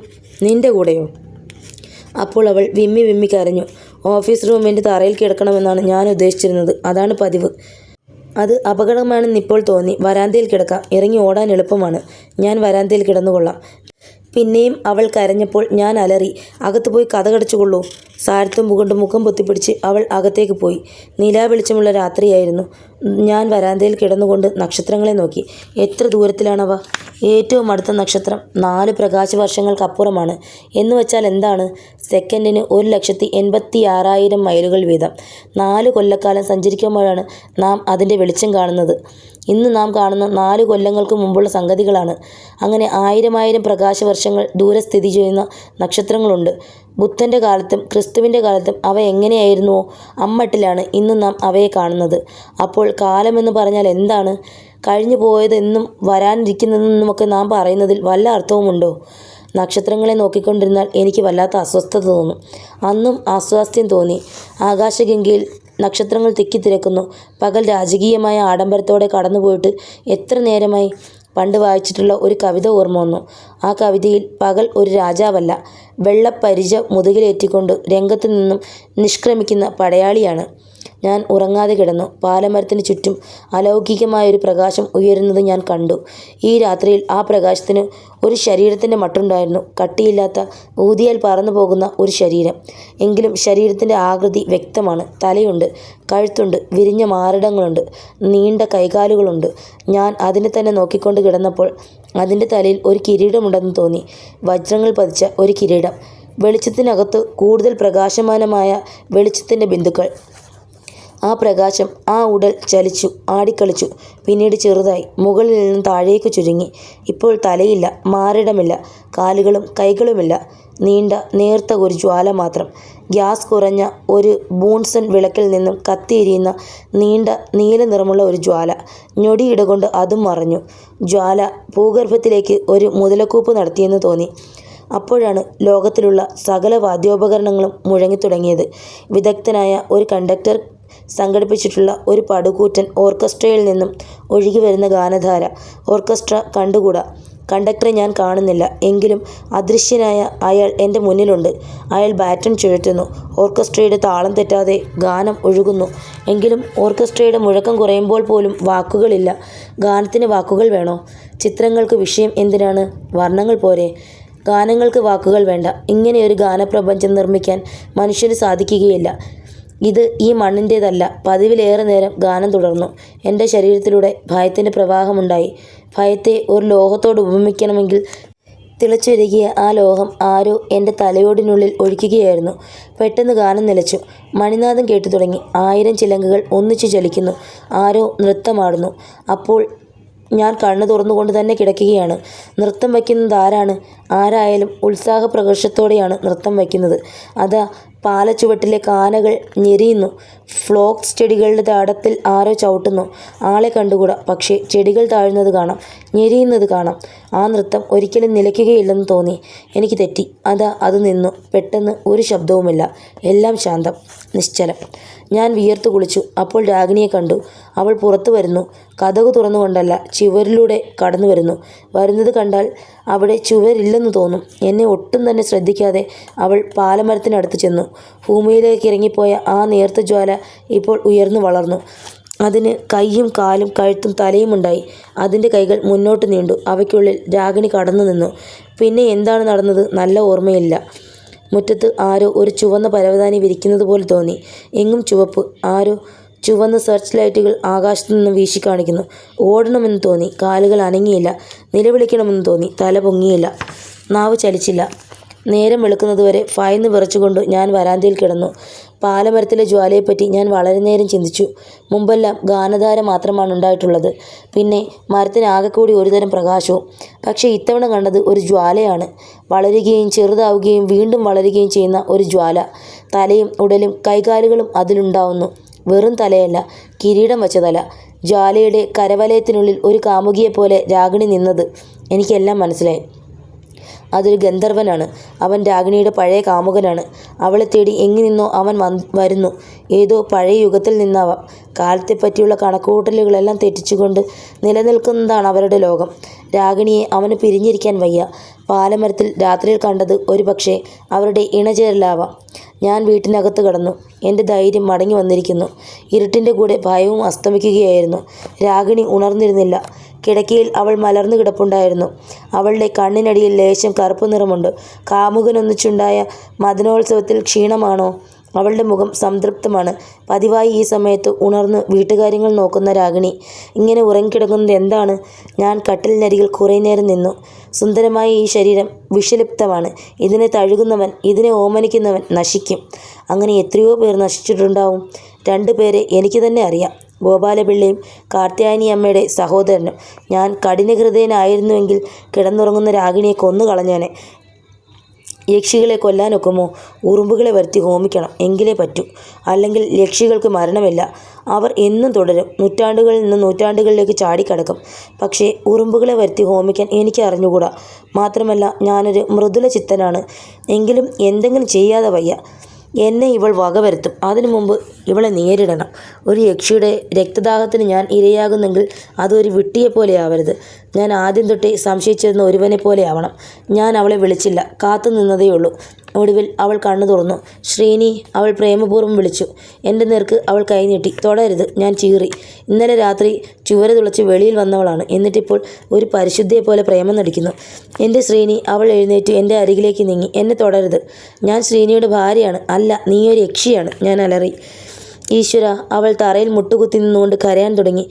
നിന്റെ കൂടെയോ? അപ്പോൾ അവൾ വിമ്മി കരഞ്ഞു. ഓഫീസ് റൂമിൻ്റെ തറയിൽ കിടക്കണമെന്നാണ് ഞാൻ ഉദ്ദേശിച്ചിരുന്നത്. അതാണ് പതിവ്. അത് അപകടമാണെന്നിപ്പോൾ തോന്നി. വരാന്തയിൽ കിടക്കാം. ഇറങ്ങി ഓടാൻ എളുപ്പമാണ്. ഞാൻ വരാന്തയിൽ കിടന്നുകൊള്ളാം. പിന്നെയും അവൾ കരഞ്ഞപ്പോൾ ഞാൻ അലറി, അകത്ത് പോയി കതകടച്ചുകൊള്ളൂ. സാരത്തുമ്പ് കൊണ്ട് മുഖം പൊത്തിപ്പിടിച്ച് അവൾ അകത്തേക്ക് പോയി. നിലാവെളിച്ചമുള്ള രാത്രിയായിരുന്നു. ഞാൻ വരാന്തയിൽ കിടന്നുകൊണ്ട് നക്ഷത്രങ്ങളെ നോക്കി. എത്ര ദൂരത്തിലാണവ? ഏറ്റവും അടുത്ത നക്ഷത്രം 4 പ്രകാശവർഷങ്ങൾക്കപ്പുറമാണ്. എന്ന് വെച്ചാൽ എന്താണ്? സെക്കൻഡിന് 1,86,000 മൈലുകൾ വീതം. 4 കൊല്ലക്കാലം സഞ്ചരിക്കുമ്പോഴാണ് നാം അതിൻ്റെ വെളിച്ചം കാണുന്നത്. ഇന്ന് നാം കാണുന്ന 4 കൊല്ലങ്ങൾക്ക് മുമ്പുള്ള സംഗതികളാണ്. അങ്ങനെ 1000 പ്രകാശവർഷങ്ങൾ ദൂരെ സ്ഥിതി ചെയ്യുന്ന നക്ഷത്രങ്ങളുണ്ട്. ബുദ്ധൻ്റെ കാലത്തും ക്രിസ്തുവിൻ്റെ കാലത്തും അവ എങ്ങനെയായിരുന്നുവോ അമ്മട്ടിലാണ് ഇന്ന് നാം അവയെ കാണുന്നത്. അപ്പോൾ കാലമെന്ന് പറഞ്ഞാൽ എന്താണ്? കഴിഞ്ഞു പോയതെന്നും വരാനിരിക്കുന്നതെന്നുമൊക്കെ നാം പറയുന്നതിൽ വല്ല അർത്ഥവുമുണ്ടോ? നക്ഷത്രങ്ങളെ നോക്കിക്കൊണ്ടിരുന്നാൽ എനിക്ക് വല്ലാത്ത അസ്വസ്ഥത തോന്നും. അന്നും അസ്വാസ്ഥ്യം തോന്നി. ആകാശഗംഗയിൽ നക്ഷത്രങ്ങൾ തിക്കിത്തിരക്കുന്നു. പകൽ രാജകീയമായ ആഡംബരത്തോടെ കടന്നുപോയിട്ട് എത്ര നേരമായി? പണ്ട് വായിച്ചിട്ടുള്ള ഒരു കവിത ഓർമ്മ വന്നു. ആ കവിതയിൽ പകൽ ഒരു രാജാവല്ല, വെള്ളപ്പരിച മുതുകിലേറ്റിക്കൊണ്ട് രംഗത്തു നിന്നും നിഷ്ക്രമിക്കുന്ന പടയാളിയാണ്. ഞാൻ ഉറങ്ങാതെ കിടന്നു. പാലമരത്തിന് ചുറ്റും അലൗകികമായൊരു പ്രകാശം ഉയരുന്നത് ഞാൻ കണ്ടു. ഈ രാത്രിയിൽ ആ പ്രകാശത്തിന് ഒരു ശരീരത്തിൻ്റെ മട്ടുണ്ടായിരുന്നു. കട്ടിയില്ലാത്ത, ഊതിയാൽ പറന്നു പോകുന്ന ഒരു ശരീരം. എങ്കിലും ശരീരത്തിൻ്റെ ആകൃതി വ്യക്തമാണ്. തലയുണ്ട്, കഴുത്തുണ്ട്, വിരിഞ്ഞ മാറിടങ്ങളുണ്ട്, നീണ്ട കൈകാലുകളുണ്ട്. ഞാൻ അതിനെ തന്നെ നോക്കിക്കൊണ്ട് കിടന്നപ്പോൾ അതിൻ്റെ തലയിൽ ഒരു കിരീടമുണ്ടെന്ന് തോന്നി. വജ്രങ്ങൾ പതിച്ച ഒരു കിരീടം. വെളിച്ചത്തിനകത്ത് കൂടുതൽ പ്രകാശമാനമായ വെളിച്ചത്തിൻ്റെ ബിന്ദുക്കൾ. ആ പ്രകാശം, ആ ഉടൽ ചലിച്ചു, ആടിക്കളിച്ചു. പിന്നീട് ചെറുതായി മുകളിൽ നിന്നും താഴേക്ക് ചുരുങ്ങി. ഇപ്പോൾ തലയില്ല, മാറിടമില്ല, കാലുകളും കൈകളുമില്ല. നീണ്ട നേർത്ത ഒരു ജ്വാല മാത്രം. ഗ്യാസ് കുറഞ്ഞ ഒരു ബൂൺസൺ വിളക്കിൽ നിന്നും കത്തിയെരിയുന്ന നീണ്ട നീല നിറമുള്ള ഒരു ജ്വാല. ഞൊടിയിടകൊണ്ട് അതും മറഞ്ഞു. ജ്വാല ഭൂഗർഭത്തിലേക്ക് ഒരു മുതലക്കൂപ്പ് നടത്തിയെന്ന് തോന്നി. അപ്പോഴാണ് ലോകത്തിലുള്ള സകല വാദ്യോപകരണങ്ങളും മുഴങ്ങിത്തുടങ്ങിയത്. വിദഗ്ധനായ ഒരു കണ്ടക്ടർ സംഘടിപ്പിച്ചിട്ടുള്ള ഒരു പടുകൂറ്റൻ ഓർക്കസ്ട്രയിൽ നിന്നും ഒഴുകി വരുന്ന ഗാനധാര. ഓർക്കസ്ട്ര കണ്ടുകൂടാ. കണ്ടക്ടറെ ഞാൻ കാണുന്നില്ല. എങ്കിലും അദൃശ്യനായ അയാൾ എൻ്റെ മുന്നിലുണ്ട്. അയാൾ ബാറ്റൺ ചുഴറ്റുന്നു. ഓർക്കസ്ട്രയുടെ താളം തെറ്റാതെ ഗാനം ഒഴുകുന്നു. എങ്കിലും ഓർക്കസ്ട്രയുടെ മുഴക്കം കുറയുമ്പോൾ പോലും വാക്കുകളില്ല. ഗാനത്തിന് വാക്കുകൾ വേണോ? ചിത്രങ്ങൾക്ക് വിഷയം എന്തിനാണ്? വർണ്ണങ്ങൾ പോരെ? ഗാനങ്ങൾക്ക് വാക്കുകൾ വേണ്ട. ഇങ്ങനെയൊരു ഗാനപ്രപഞ്ചം നിർമ്മിക്കാൻ മനുഷ്യന് സാധിക്കുകയില്ല. ഇത് ഈ മണ്ണിൻ്റേതല്ല. പതിവിലേറെ നേരം ഗാനം തുടർന്നു. എൻ്റെ ശരീരത്തിലൂടെ ഭയത്തിൻ്റെ പ്രവാഹമുണ്ടായി. ഭയത്തെ ഒരു ലോഹത്തോട് ഉപമിക്കണമെങ്കിൽ തിളച്ചുരുകിയ ആ ലോഹം ആരോ എൻ്റെ തലയോടിനുള്ളിൽ ഒഴിക്കുകയായിരുന്നു. പെട്ടെന്ന് ഗാനം നിലച്ചു. മണിനാദം കേട്ടു തുടങ്ങി. 1000 ചിലങ്കകൾ ഒന്നിച്ചു ചലിക്കുന്നു. ആരോ നൃത്തമാടുന്നു. അപ്പോൾ ഞാൻ കണ്ണു തുറന്നുകൊണ്ട് തന്നെ കിടക്കുകയാണ്. നൃത്തം വയ്ക്കുന്നത് ആരാണ്? ആരായാലും ഉത്സാഹപ്രകർഷത്തോടെയാണ് നൃത്തം വയ്ക്കുന്നത്. അതാ പാലച്ചുവട്ടിലെ കാനകൾ ഞെരിയുന്നു. ഫ്ലോക്സ് ചെടികളുടെ താടത്തിൽ ആരോ ചവിട്ടുന്നു. ആളെ കണ്ടുകൂടാ. പക്ഷേ ചെടികൾ താഴുന്നത് കാണാം, ഞെരിയുന്നത് കാണാം. ആ നൃത്തം ഒരിക്കലും നിലയ്ക്കുകയില്ലെന്ന് തോന്നി. എനിക്ക് തെറ്റി. അതാ അത് നിന്നു. പെട്ടെന്ന് ഒരു ശബ്ദവുമില്ല. എല്ലാം ശാന്തം, നിശ്ചലം. ഞാൻ വിയർത്തു കുളിച്ചു. അപ്പോൾ രാഗിണിയെ കണ്ടു. അവൾ പുറത്തു വരുന്നു. കതകു തുറന്നുകൊണ്ടല്ല, ചുവരിലൂടെ കടന്നു വരുന്നു. വരുന്നത് കണ്ടാൽ അവിടെ ചുവരില്ലെന്ന് തോന്നും. എന്നെ ഒട്ടും തന്നെ ശ്രദ്ധിക്കാതെ അവൾ പാലമരത്തിനടുത്ത് ചെന്നു. ഭൂമിയിലേക്ക് ഇറങ്ങിപ്പോയ ആ നേർത്ത ജ്വാല ഇപ്പോൾ ഉയർന്നു വളർന്നു. അതിന് കൈയും കാലും കഴുത്തും തലയുമുണ്ടായി. അതിൻ്റെ കൈകൾ മുന്നോട്ട് നീണ്ടു. അവയ്ക്കുള്ളിൽ രാഗിണി കടന്നു നിന്നു. പിന്നെ എന്താണ് നടന്നത്? നല്ല ഓർമ്മയില്ല. മുറ്റത്ത് ആരോ ഒരു ചുവന്ന പരവതാനി വിരിക്കുന്നത് പോലെ തോന്നി. എങ്ങും ചുവപ്പ്. ആരോ ചുവന്ന സെർച്ച് ലൈറ്റുകൾ ആകാശത്തു നിന്നും വീശിക്കാണിക്കുന്നു. ഓടണമെന്ന് തോന്നി. കാലുകൾ അനങ്ങിയില്ല. നിലവിളിക്കണമെന്ന് തോന്നി. തല പൊങ്ങിയില്ല. നാവ് ചലിച്ചില്ല. നേരം വെളുക്കുന്നതുവരെ ഭയന്ന് വിറച്ചുകൊണ്ട് ഞാൻ വരാന്തയിൽ കിടന്നു. പാലമരത്തിലെ ജ്വാലയെപ്പറ്റി ഞാൻ വളരെ നേരം ചിന്തിച്ചു. മുമ്പെല്ലാം ഗാനധാര മാത്രമാണ് ഉണ്ടായിട്ടുള്ളത്. പിന്നെ മരത്തിന് ആകെക്കൂടി ഒരുതരം പ്രകാശവും. പക്ഷേ ഇത്തവണ കണ്ടത് ഒരു ജ്വാലയാണ്. വളരുകയും ചെറുതാവുകയും വീണ്ടും വളരുകയും ചെയ്യുന്ന ഒരു ജ്വാല. തലയും ഉടലും കൈകാലുകളും അതിലുണ്ടാവുന്നു. വെറും തലയല്ല, കിരീടം വച്ച തല. ജ്വാലയുടെ കരവലയത്തിനുള്ളിൽ ഒരു കാമുകിയെപ്പോലെ രാഗിണി നിന്നത് എനിക്കെല്ലാം മനസ്സിലായി. അതൊരു ഗന്ധർവനാണ്. അവൻ രാഗിണിയുടെ പഴയ കാമുകനാണ്. അവളെ തേടി എങ്ങി നിന്നോ അവൻ വരുന്നു. ഏതോ പഴയ യുഗത്തിൽ നിന്നാവാം. കാലത്തെപ്പറ്റിയുള്ള കണക്കുകൂട്ടലുകളെല്ലാം തെറ്റിച്ചുകൊണ്ട് നിലനിൽക്കുന്നതാണ് അവരുടെ ലോകം. രാഗിണിയെ അവന് പിരിഞ്ഞിരിക്കാൻ വയ്യ. പാലമരത്തിൽ രാത്രിയിൽ കണ്ടത് ഒരു പക്ഷേ അവരുടെ ഇണചേരലാവാം. ഞാൻ വീട്ടിനകത്ത് കടന്നു. എൻ്റെ ധൈര്യം മടങ്ങി വന്നിരിക്കുന്നു. ഇരുട്ടിൻ്റെ കൂടെ ഭയവും അസ്തമിക്കുകയായിരുന്നു. രാഗിണി ഉണർന്നിരുന്നില്ല. കിടക്കയിൽ അവൾ മലർന്നു കിടപ്പുണ്ടായിരുന്നു. അവളുടെ കണ്ണിനടിയിൽ ലേശം കറുപ്പ് നിറമുണ്ട്. കാമുകനൊന്നിച്ചുണ്ടായ മദനോത്സവത്തിൽ ക്ഷീണമാണോ? അവളുടെ മുഖം സംതൃപ്തമാണ്. പതിവായി ഈ സമയത്ത് ഉണർന്ന് വീട്ടുകാര്യങ്ങൾ നോക്കുന്ന രാഗിണി ഇങ്ങനെ ഉറങ്ങിക്കിടക്കുന്നത് എന്താണ്? ഞാൻ കട്ടിലിനരികിൽ കുറേ നേരം നിന്നു. സുന്ദരമായ ഈ ശരീരം വിഷലിപ്തമാണ്. ഇതിനെ തഴുകുന്നവൻ, ഇതിനെ ഓമനിക്കുന്നവൻ നശിക്കും. അങ്ങനെ എത്രയോ പേർ നശിച്ചിട്ടുണ്ടാവും. 2 പേരെ എനിക്ക് തന്നെ അറിയാം. ഗോപാലപിള്ളയും കാർത്യായനി അമ്മയുടെ സഹോദരനും. ഞാൻ കഠിനഹൃദയനായിരുന്നുവെങ്കിൽ കിടന്നുറങ്ങുന്ന രാഗിണിയെ കൊന്നുകളഞ്ഞേനെ. യക്ഷികളെ കൊല്ലാനൊക്കുമോ? ഉറുമ്പുകളെ വരുത്തി ഹോമിക്കണം, എങ്കിലേ പറ്റൂ. അല്ലെങ്കിൽ യക്ഷികൾക്ക് മരണമില്ല. അവർ എന്നും തുടരും, നൂറ്റാണ്ടുകളിൽ നിന്ന് നൂറ്റാണ്ടുകളിലേക്ക് ചാടിക്കടക്കും. പക്ഷേ ഉറുമ്പുകളെ വരുത്തി ഹോമിക്കാൻ എനിക്ക് അറിഞ്ഞുകൂടാ. മാത്രമല്ല ഞാനൊരു മൃദുല ചിത്തനാണ്. എങ്കിലും എന്തെങ്കിലും ചെയ്യാതെ വയ്യ. എന്നെ ഇവൾ വകവരുത്തും. അതിനു മുമ്പ് ഇവളെ നേരിടണം. ഒരു യക്ഷിയുടെ രക്തദാഹത്തിന് ഞാൻ ഇരയാകുന്നെങ്കിൽ അതൊരു വിട്ടിയെപ്പോലെ ആവരുത്. ഞാൻ ആദ്യം തൊട്ടേ സംശയിച്ചിരുന്ന ഒരുവനെ പോലെ ആവണം. ഞാൻ അവളെ വിളിച്ചില്ല, കാത്തു നിന്നതേയുള്ളൂ. ഒടുവിൽ അവൾ കണ്ണു തുറന്നു. ശ്രീനി, അവൾ പ്രേമപൂർവ്വം വിളിച്ചു. എൻ്റെ നേർക്ക് അവൾ കൈനീട്ടി. തൊടരുത്, ഞാൻ ചീറി. ഇന്നലെ രാത്രി ചുവര തുളച്ച് വെളിയിൽ വന്നവളാണ്. എന്നിട്ടിപ്പോൾ ഒരു പരിശുദ്ധയെപ്പോലെ പ്രേമം നടിക്കുന്നു. എൻ്റെ ശ്രീനി. അവൾ എഴുന്നേറ്റ് എൻ്റെ അരികിലേക്ക് നീങ്ങി. എന്നെ തൊടരുത്, ഞാൻ ശ്രീനിയുടെ ഭാര്യയാണ്. അല്ല, നീയൊരു യക്ഷിയാണ്, ഞാൻ അലറി. ഈശ്വര! അവൾ തറയിൽ മുട്ടുകുത്തി നിന്നുകൊണ്ട് കരയാൻ തുടങ്ങി.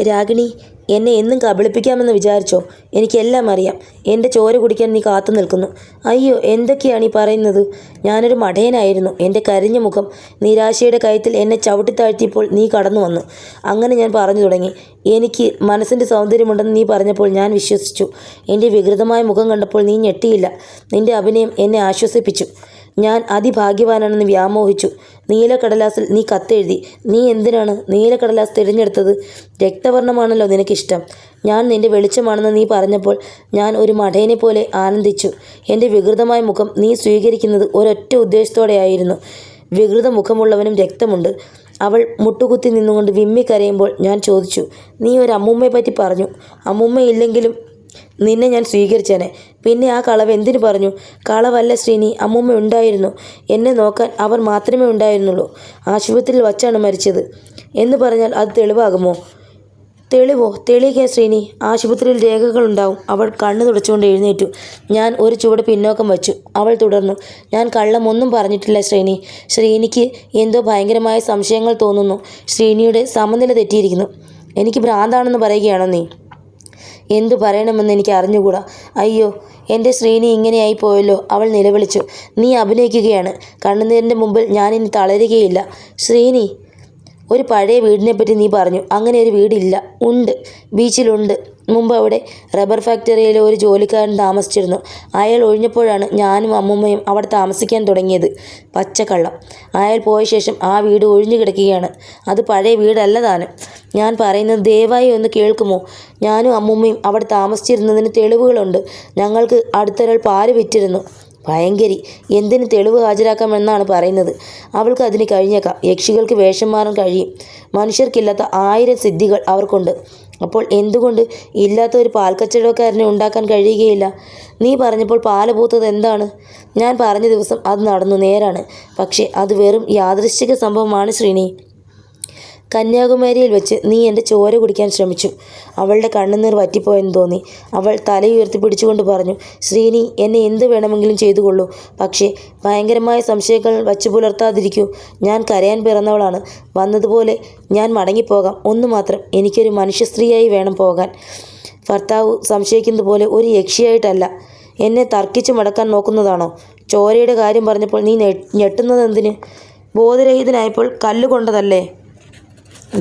രാഗിണി, എന്നെ എന്നും കബളിപ്പിക്കാമെന്ന് വിചാരിച്ചോ? എനിക്കെല്ലാം അറിയാം. എൻ്റെ ചോര കുടിക്കാൻ നീ കാത്തു നിൽക്കുന്നു. അയ്യോ, എന്തൊക്കെയാണ് ഈ പറയുന്നത്? ഞാനൊരു മഠയനായിരുന്നു. എൻ്റെ കരിഞ്ഞ മുഖം നിരാശയുടെ കയത്തിൽ എന്നെ ചവിട്ടിത്താഴ്ത്തിയപ്പോൾ നീ കടന്നു വന്നു. അങ്ങനെ ഞാൻ പറഞ്ഞു തുടങ്ങി. എനിക്ക് മനസ്സിൻ്റെ സൗന്ദര്യമുണ്ടെന്ന് നീ പറഞ്ഞപ്പോൾ ഞാൻ വിശ്വസിച്ചു. എൻ്റെ വികൃതമായ മുഖം കണ്ടപ്പോൾ നീ ഞെട്ടിയില്ല. നിൻ്റെ അഭിനയം എന്നെ ആശ്വസിപ്പിച്ചു. ഞാൻ അതിഭാഗ്യവാനാണെന്ന് വ്യാമോഹിച്ചു. നീലക്കടലാസിൽ നീ കത്തെഴുതി. നീ എന്തിനാണ് നീലക്കടലാസ് തിരഞ്ഞെടുത്തത്? രക്തവർണ്ണമാണല്ലോ നിനക്കിഷ്ടം. ഞാൻ നിൻ്റെ വെളിച്ചമാണെന്ന് നീ പറഞ്ഞപ്പോൾ ഞാൻ ഒരു മഠയനെ പോലെ ആനന്ദിച്ചു. എൻ്റെ വികൃതമായ മുഖം നീ സ്വീകരിക്കുന്നത് ഒരൊറ്റ ഉദ്ദേശത്തോടെയായിരുന്നു. വികൃത മുഖമുള്ളവനും രക്തമുണ്ട്. അവൾ മുട്ടുകുത്തി നിന്നുകൊണ്ട് വിമ്മിക്കരയുമ്പോൾ ഞാൻ ചോദിച്ചു, നീ ഒരു അമ്മൂമ്മയെ പറ്റി പറഞ്ഞു. അമ്മൂമ്മയില്ലെങ്കിലും നിന്നെ ഞാൻ സ്വീകരിച്ചേനെ. പിന്നെ ആ കളവ് എന്തിനു പറഞ്ഞു? കളവല്ല ശ്രീനി, അമ്മൂമ്മ ഉണ്ടായിരുന്നു. എന്നെ നോക്കാൻ അവർ മാത്രമേ ഉണ്ടായിരുന്നുള്ളൂ. ആശുപത്രിയിൽ വച്ചാണ് മരിച്ചത് എന്ന് പറഞ്ഞാൽ അത് തെളിവാകുമോ? തെളിവോ? തെളിയിക്കാൻ ശ്രീനി. ആശുപത്രിയിൽ രേഖകളുണ്ടാവും. അവൾ കണ്ണു തുടച്ചുകൊണ്ട് എഴുന്നേറ്റു. ഞാൻ ഒരു ചുവട് പിന്നോക്കം വച്ചു. അവൾ തുടർന്നു. ഞാൻ കള്ളമൊന്നും പറഞ്ഞിട്ടില്ല ശ്രീനി. ശ്രീനിക്ക് എന്തോ ഭയങ്കരമായ സംശയങ്ങൾ തോന്നുന്നു. ശ്രീനിയുടെ സമനില തെറ്റിയിരിക്കുന്നു. എനിക്ക് ഭ്രാന്താണെന്ന് പറയുകയാണോ നീ? എന്തു പറയണമെന്ന് എനിക്ക് അറിഞ്ഞുകൂടാ. അയ്യോ, എൻ്റെ ശ്രീനി ഇങ്ങനെയായി പോയല്ലോ. അവൾ നിലവിളിച്ചു. നീ അഭിനയിക്കുകയാണ്. കണ്ണുനീരിൻ്റെ മുമ്പിൽ ഞാനിനി തളരുകയില്ല. ശ്രീനി, ഒരു പഴയ വീടിനെപ്പറ്റി നീ പറഞ്ഞു. അങ്ങനെ ഒരു വീടില്ല. ഉണ്ട്, ബീച്ചിലുണ്ട്. മുമ്പ് അവിടെ റബ്ബർ ഫാക്ടറിയിലെ ഒരു ജോലിക്കാരൻ താമസിച്ചിരുന്നു. അയാൾ ഒഴിഞ്ഞപ്പോഴാണ് ഞാനും അമ്മൂമ്മയും അവിടെ താമസിക്കാൻ തുടങ്ങിയത്. പച്ചക്കള്ളം. അയാൾ പോയ ശേഷം ആ വീട് ഒഴിഞ്ഞു കിടക്കുകയാണ്. അത് പഴയ വീടല്ല താനും. ഞാൻ പറയുന്നത് ദയവായി ഒന്ന് കേൾക്കുമോ? ഞാനും അമ്മൂമ്മയും അവിടെ താമസിച്ചിരുന്നതിന് തെളിവുകളുണ്ട്. ഞങ്ങൾക്ക് അടുത്തൊരാൾ പാല് വിറ്റിരുന്നു. ഭയങ്കരി. എന്തിന് തെളിവ് ഹാജരാക്കാമെന്നാണ് പറയുന്നത്? അവൾക്ക് അതിന് കഴിഞ്ഞേക്കാം. യക്ഷികൾക്ക് വേഷം മാറാൻ കഴിയും. മനുഷ്യർക്കില്ലാത്ത 1000 സിദ്ധികൾ അവർക്കുണ്ട്. അപ്പോൾ എന്തുകൊണ്ട് ഇല്ലാത്ത ഒരു പാൽക്കച്ചവടക്കാരനെ ഉണ്ടാക്കാൻ കഴിയുകയില്ല? നീ പറഞ്ഞപ്പോൾ പാല് പൂത്തത് എന്താണ്? ഞാൻ പറഞ്ഞ ദിവസം അത് നടന്നു, നേരാണ്. പക്ഷേ അത് വെറും യാദൃശ്ചിക സംഭവമാണ് ശ്രീനി. കന്യാകുമാരിയിൽ വെച്ച് നീ എൻ്റെ ചോര കുടിക്കാൻ ശ്രമിച്ചു. അവളുടെ കണ്ണുനീർ വറ്റിപ്പോയെന്ന് തോന്നി. അവൾ തലയുയർത്തി പിടിച്ചുകൊണ്ട് പറഞ്ഞു, ശ്രീനി, എന്നെ എന്ത് വേണമെങ്കിലും ചെയ്തുകൊള്ളൂ. പക്ഷേ ഭയങ്കരമായ സംശയങ്ങൾ വച്ചു പുലർത്താതിരിക്കൂ. ഞാൻ കരയാൻ പിറന്നവളാണ്. വന്നതുപോലെ ഞാൻ മടങ്ങിപ്പോകാം. ഒന്നു മാത്രം, എനിക്കൊരു മനുഷ്യ സ്ത്രീയായി വേണം പോകാൻ. ഭർത്താവ് സംശയിക്കുന്നത് പോലെ ഒരു യക്ഷിയായിട്ടല്ല. എന്നെ തർക്കിച്ച് മടക്കാൻ നോക്കുന്നതാണോ? ചോരയുടെ കാര്യം പറഞ്ഞപ്പോൾ നീ ഞെട്ടുന്നതെന്തിന്? ബോധരഹിതനായപ്പോൾ കല്ലുകൊണ്ടതല്ലേ?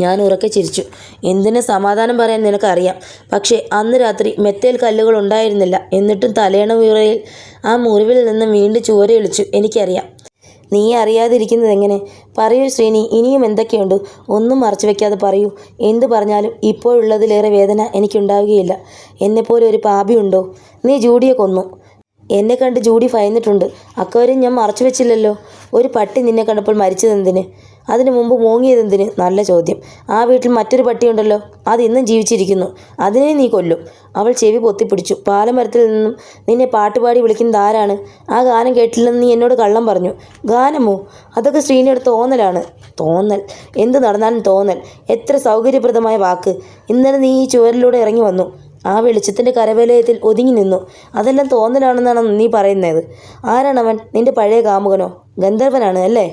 ഞാൻ ഉറക്കെ ചിരിച്ചു. എന്തിന് സമാധാനം പറയാൻ നിനക്കറിയാം. പക്ഷേ അന്ന് രാത്രി മെത്തേൽ കല്ലുകൾ ഉണ്ടായിരുന്നില്ല. എന്നിട്ടും തലയണ മുറിയിൽ ആ മുറിവിൽ നിന്ന് വീണ്ടും ചോരയൊലിച്ചു. എനിക്കറിയാം. നീ അറിയാതിരിക്കുന്നത് എങ്ങനെ? പറയൂ ശ്രീനി, ഇനിയും എന്തൊക്കെയുണ്ട്? ഒന്നും മറച്ചു വയ്ക്കാതെ പറയൂ. എന്തു പറഞ്ഞാലും ഇപ്പോഴുള്ളതിലേറെ വേദന എനിക്കുണ്ടാവുകയില്ല. എന്നെപ്പോലെ ഒരു പാപിയുണ്ടോ? നീ ജൂഡിയെ കൊന്നു. എന്നെ കണ്ട് ജൂഡി ഭയന്നിട്ടുണ്ട്. അക്കാര്യം ഞാൻ മറച്ചു വെച്ചില്ലല്ലോ. ഒരു പട്ടി നിന്നെ കണ്ടപ്പോൾ മരിച്ചതെന്തിന്? അതിനു മുമ്പ് മോങ്ങിയതെന്തിന്? നല്ല ചോദ്യം. ആ വീട്ടിൽ മറ്റൊരു പട്ടിയുണ്ടല്ലോ, അത് ഇന്നും ജീവിച്ചിരിക്കുന്നു. അതിനെ നീ കൊല്ലും. അവൾ ചെവി പൊത്തിപ്പിടിച്ചു. പാലമരത്തിൽ നിന്നും നിന്നെ പാട്ടുപാടി വിളിക്കുന്നത് ആരാണ്? ആ ഗാനം കേട്ടില്ലെന്ന് നീ എന്നോട് കള്ളം പറഞ്ഞു. ഗാനമോ? അതൊക്കെ ശ്രീനിയുടെ തോന്നലാണ്. തോന്നൽ? എന്ത് നടന്നാലും തോന്നൽ. എത്ര സൗകര്യപ്രദമായ വാക്ക്. ഇന്നലെ നീ ഈ ചുവരിലൂടെ ഇറങ്ങി വന്നു. ആ വെളിച്ചത്തിൻ്റെ കരവലയത്തിൽ ഒതുങ്ങി നിന്നു. അതെല്ലാം തോന്നലാണെന്നാണ് നീ പറയുന്നത്. ആരാണവൻ? നിന്റെ പഴയ കാമുകനോ? ഗന്ധർവനാണ് അല്ലേ?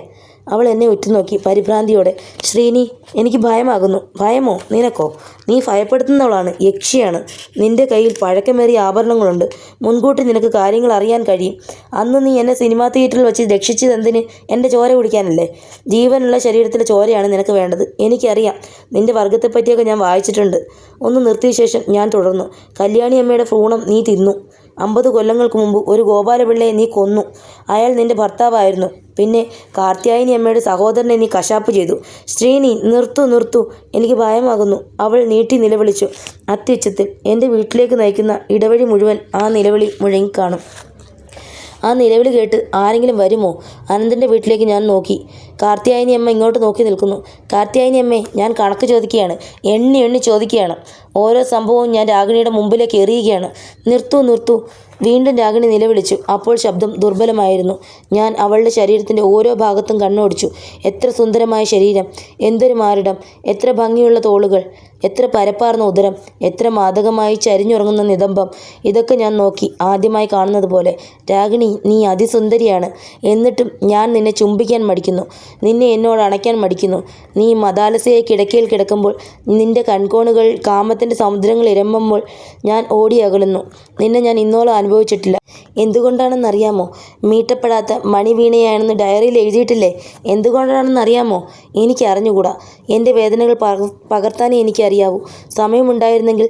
അവൾ എന്നെ ഉറ്റുനോക്കി പരിഭ്രാന്തിയോടെ. ശ്രീനി, എനിക്ക് ഭയമാകുന്നു. ഭയമോ? നിനക്കോ? നീ ഭയപ്പെടുത്തുന്നവളാണ്, യക്ഷിയാണ്. നിന്റെ കയ്യിൽ പഴക്കമേറിയ ആഭരണങ്ങളുണ്ട്. മുൻകൂട്ടി നിനക്ക് കാര്യങ്ങൾ അറിയാൻ കഴിയും. അന്ന് നീ എന്നെ സിനിമാ തിയേറ്ററിൽ വെച്ച് രക്ഷിച്ചതെന്തിന്? എൻ്റെ ചോര കുടിക്കാനല്ലേ? ജീവനുള്ള ശരീരത്തിലെ ചോരയാണ് നിനക്ക് വേണ്ടത്. എനിക്കറിയാം. നിന്റെ വർഗത്തെപ്പറ്റിയൊക്കെ ഞാൻ വായിച്ചിട്ടുണ്ട്. ഒന്ന് നിർത്തിയ ശേഷം ഞാൻ തുടർന്നു. കല്യാണി അമ്മയുടെ ഭ്രൂണം നീ തിന്നു. 50 കൊല്ലങ്ങൾക്ക് മുമ്പ് ഒരു ഗോപാലപിള്ളയെ നീ കൊന്നു. അയാൾ നിന്റെ ഭർത്താവായിരുന്നു. പിന്നെ കാർത്യായനി അമ്മയുടെ സഹോദരനെ നീ കശാപ്പ് ചെയ്തു. ശ്രീനി, നിർത്തൂ. എനിക്ക് ഭയമാകുന്നു. അവൾ നീട്ടി നിലവിളിച്ചു അത്യുച്ചത്തിൽ. എൻ്റെ വീട്ടിലേക്ക് നയിക്കുന്ന ഇടവഴി മുഴുവൻ ആ നിലവിളി മുഴങ്ങിക്കാണും. ആ നിലവിളി കേട്ട് ആരെങ്കിലും വരുമോ? അനന്തൻ്റെ വീട്ടിലേക്ക് ഞാൻ നോക്കി. കാർത്യായനി അമ്മ ഇങ്ങോട്ട് നോക്കി നിൽക്കുന്നു. കാർത്യായനി അമ്മേ, ഞാൻ കണക്ക് ചോദിക്കുകയാണ്. എണ്ണി ചോദിക്കുകയാണ്. ഓരോ സംഭവവും ഞാൻ രാഗിണിയുടെ മുമ്പിലേക്ക് എറിയുകയാണ്. നിർത്തൂ. വീണ്ടും രാഗിണി നിലവിളിച്ചു. അപ്പോൾ ശബ്ദം ദുർബലമായിരുന്നു. ഞാൻ അവളുടെ ശരീരത്തിൻ്റെ ഓരോ ഭാഗത്തും കണ്ണോടിച്ചു. എത്ര സുന്ദരമായ ശരീരം, എന്തൊരു മാറിടം, എത്ര ഭംഗിയുള്ള തോളുകൾ, എത്ര പരപ്പാർന്ന ഉദരം, എത്ര മാദകമായി ചരിഞ്ഞുറങ്ങുന്ന നിതംബം. ഇതൊക്കെ ഞാൻ നോക്കി, ആദ്യമായി കാണുന്നത് പോലെ. രാഗിണി, നീ അതിസുന്ദരിയാണ്. എന്നിട്ടും ഞാൻ നിന്നെ ചുംബിക്കാൻ മടിക്കുന്നു. നിന്നെ എന്നോട് അണയ്ക്കാൻ മടിക്കുന്നു. നീ മതാലസയെ കിടക്കയിൽ കിടക്കുമ്പോൾ, നിന്റെ കൺകോണുകൾ കാമത്തിൻ്റെ സമുദ്രങ്ങൾ ഇരമ്പുമ്പോൾ ഞാൻ ഓടി അകലുന്നു. നിന്നെ ഞാൻ ഇന്നോളം അനുഭവിച്ചിട്ടില്ല. എന്തുകൊണ്ടാണെന്നറിയാമോ? മീട്ടപ്പെടാത്ത മണിവീണയാണെന്ന് ഡയറിയിൽ എഴുതിയിട്ടില്ലേ? എന്തുകൊണ്ടാണെന്നറിയാമോ? എനിക്ക് അറിഞ്ഞുകൂടാ. എൻ്റെ വേദനകൾ പകർത്താനേ എനിക്കറിയാവൂ. സമയമുണ്ടായിരുന്നെങ്കിൽ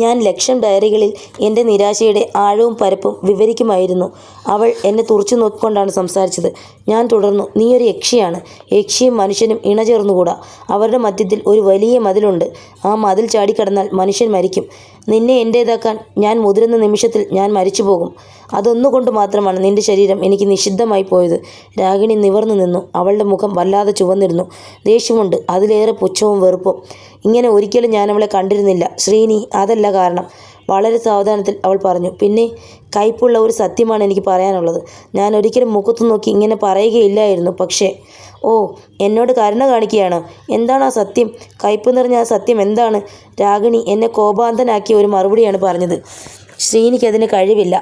ഞാൻ 1,00,000 ഡയറികളിൽ എൻ്റെ നിരാശയുടെ ആഴവും പരപ്പും വിവരിക്കുമായിരുന്നു. അവൾ എന്നെ തുറച്ചു നോക്കിക്കൊണ്ടാണ് സംസാരിച്ചത്. ഞാൻ തുടർന്നു. നീ ഒരു യക്ഷിയാണ്. യക്ഷിയും മനുഷ്യനും ഇണചേർന്നുകൂടാ. അവരുടെ മധ്യത്തിൽ ഒരു വലിയ മതിലുണ്ട്. ആ മതിൽ ചാടിക്കടന്നാൽ മനുഷ്യൻ മരിക്കും. നിന്നെ എൻ്റേതാക്കാൻ ഞാൻ മുതിരുന്ന നിമിഷത്തിൽ ഞാൻ മരിച്ചു പോകും. അതൊന്നുകൊണ്ട് മാത്രമാണ് നിന്റെ ശരീരം എനിക്ക് നിഷിദ്ധമായി പോയത്. രാഗിണി നിവർന്നു നിന്നു. അവളുടെ മുഖം വല്ലാതെ ചുവന്നിരുന്നു. ദേഷ്യമുണ്ട്, അതിലേറെ പുച്ഛവും വെറുപ്പും. ഇങ്ങനെ ഒരിക്കലും ഞാൻ അവളെ കണ്ടിരുന്നില്ല ശ്രീനി. അതല്ല കാരണം. വളരെ സാവധാനത്തിൽ അവൾ പറഞ്ഞു. പിന്നെ കയ്പുള്ള ഒരു സത്യമാണ് എനിക്ക് പറയാനുള്ളത്. ഞാൻ ഒരിക്കലും മുഖത്തു നോക്കി ഇങ്ങനെ പറയുകയില്ലായിരുന്നു. പക്ഷേ ഓ, എന്നോട് കരുണ കാണിക്കുകയാണോ? എന്താണ് ആ സത്യം? കയ്പ് നിറഞ്ഞ ആ സത്യം എന്താണ്? രാഗിണി എന്നെ കോപാന്തനാക്കിയ ഒരു മറുപടിയാണ് പറഞ്ഞത്. ശ്രീനിക്കതിന് കഴിവില്ല.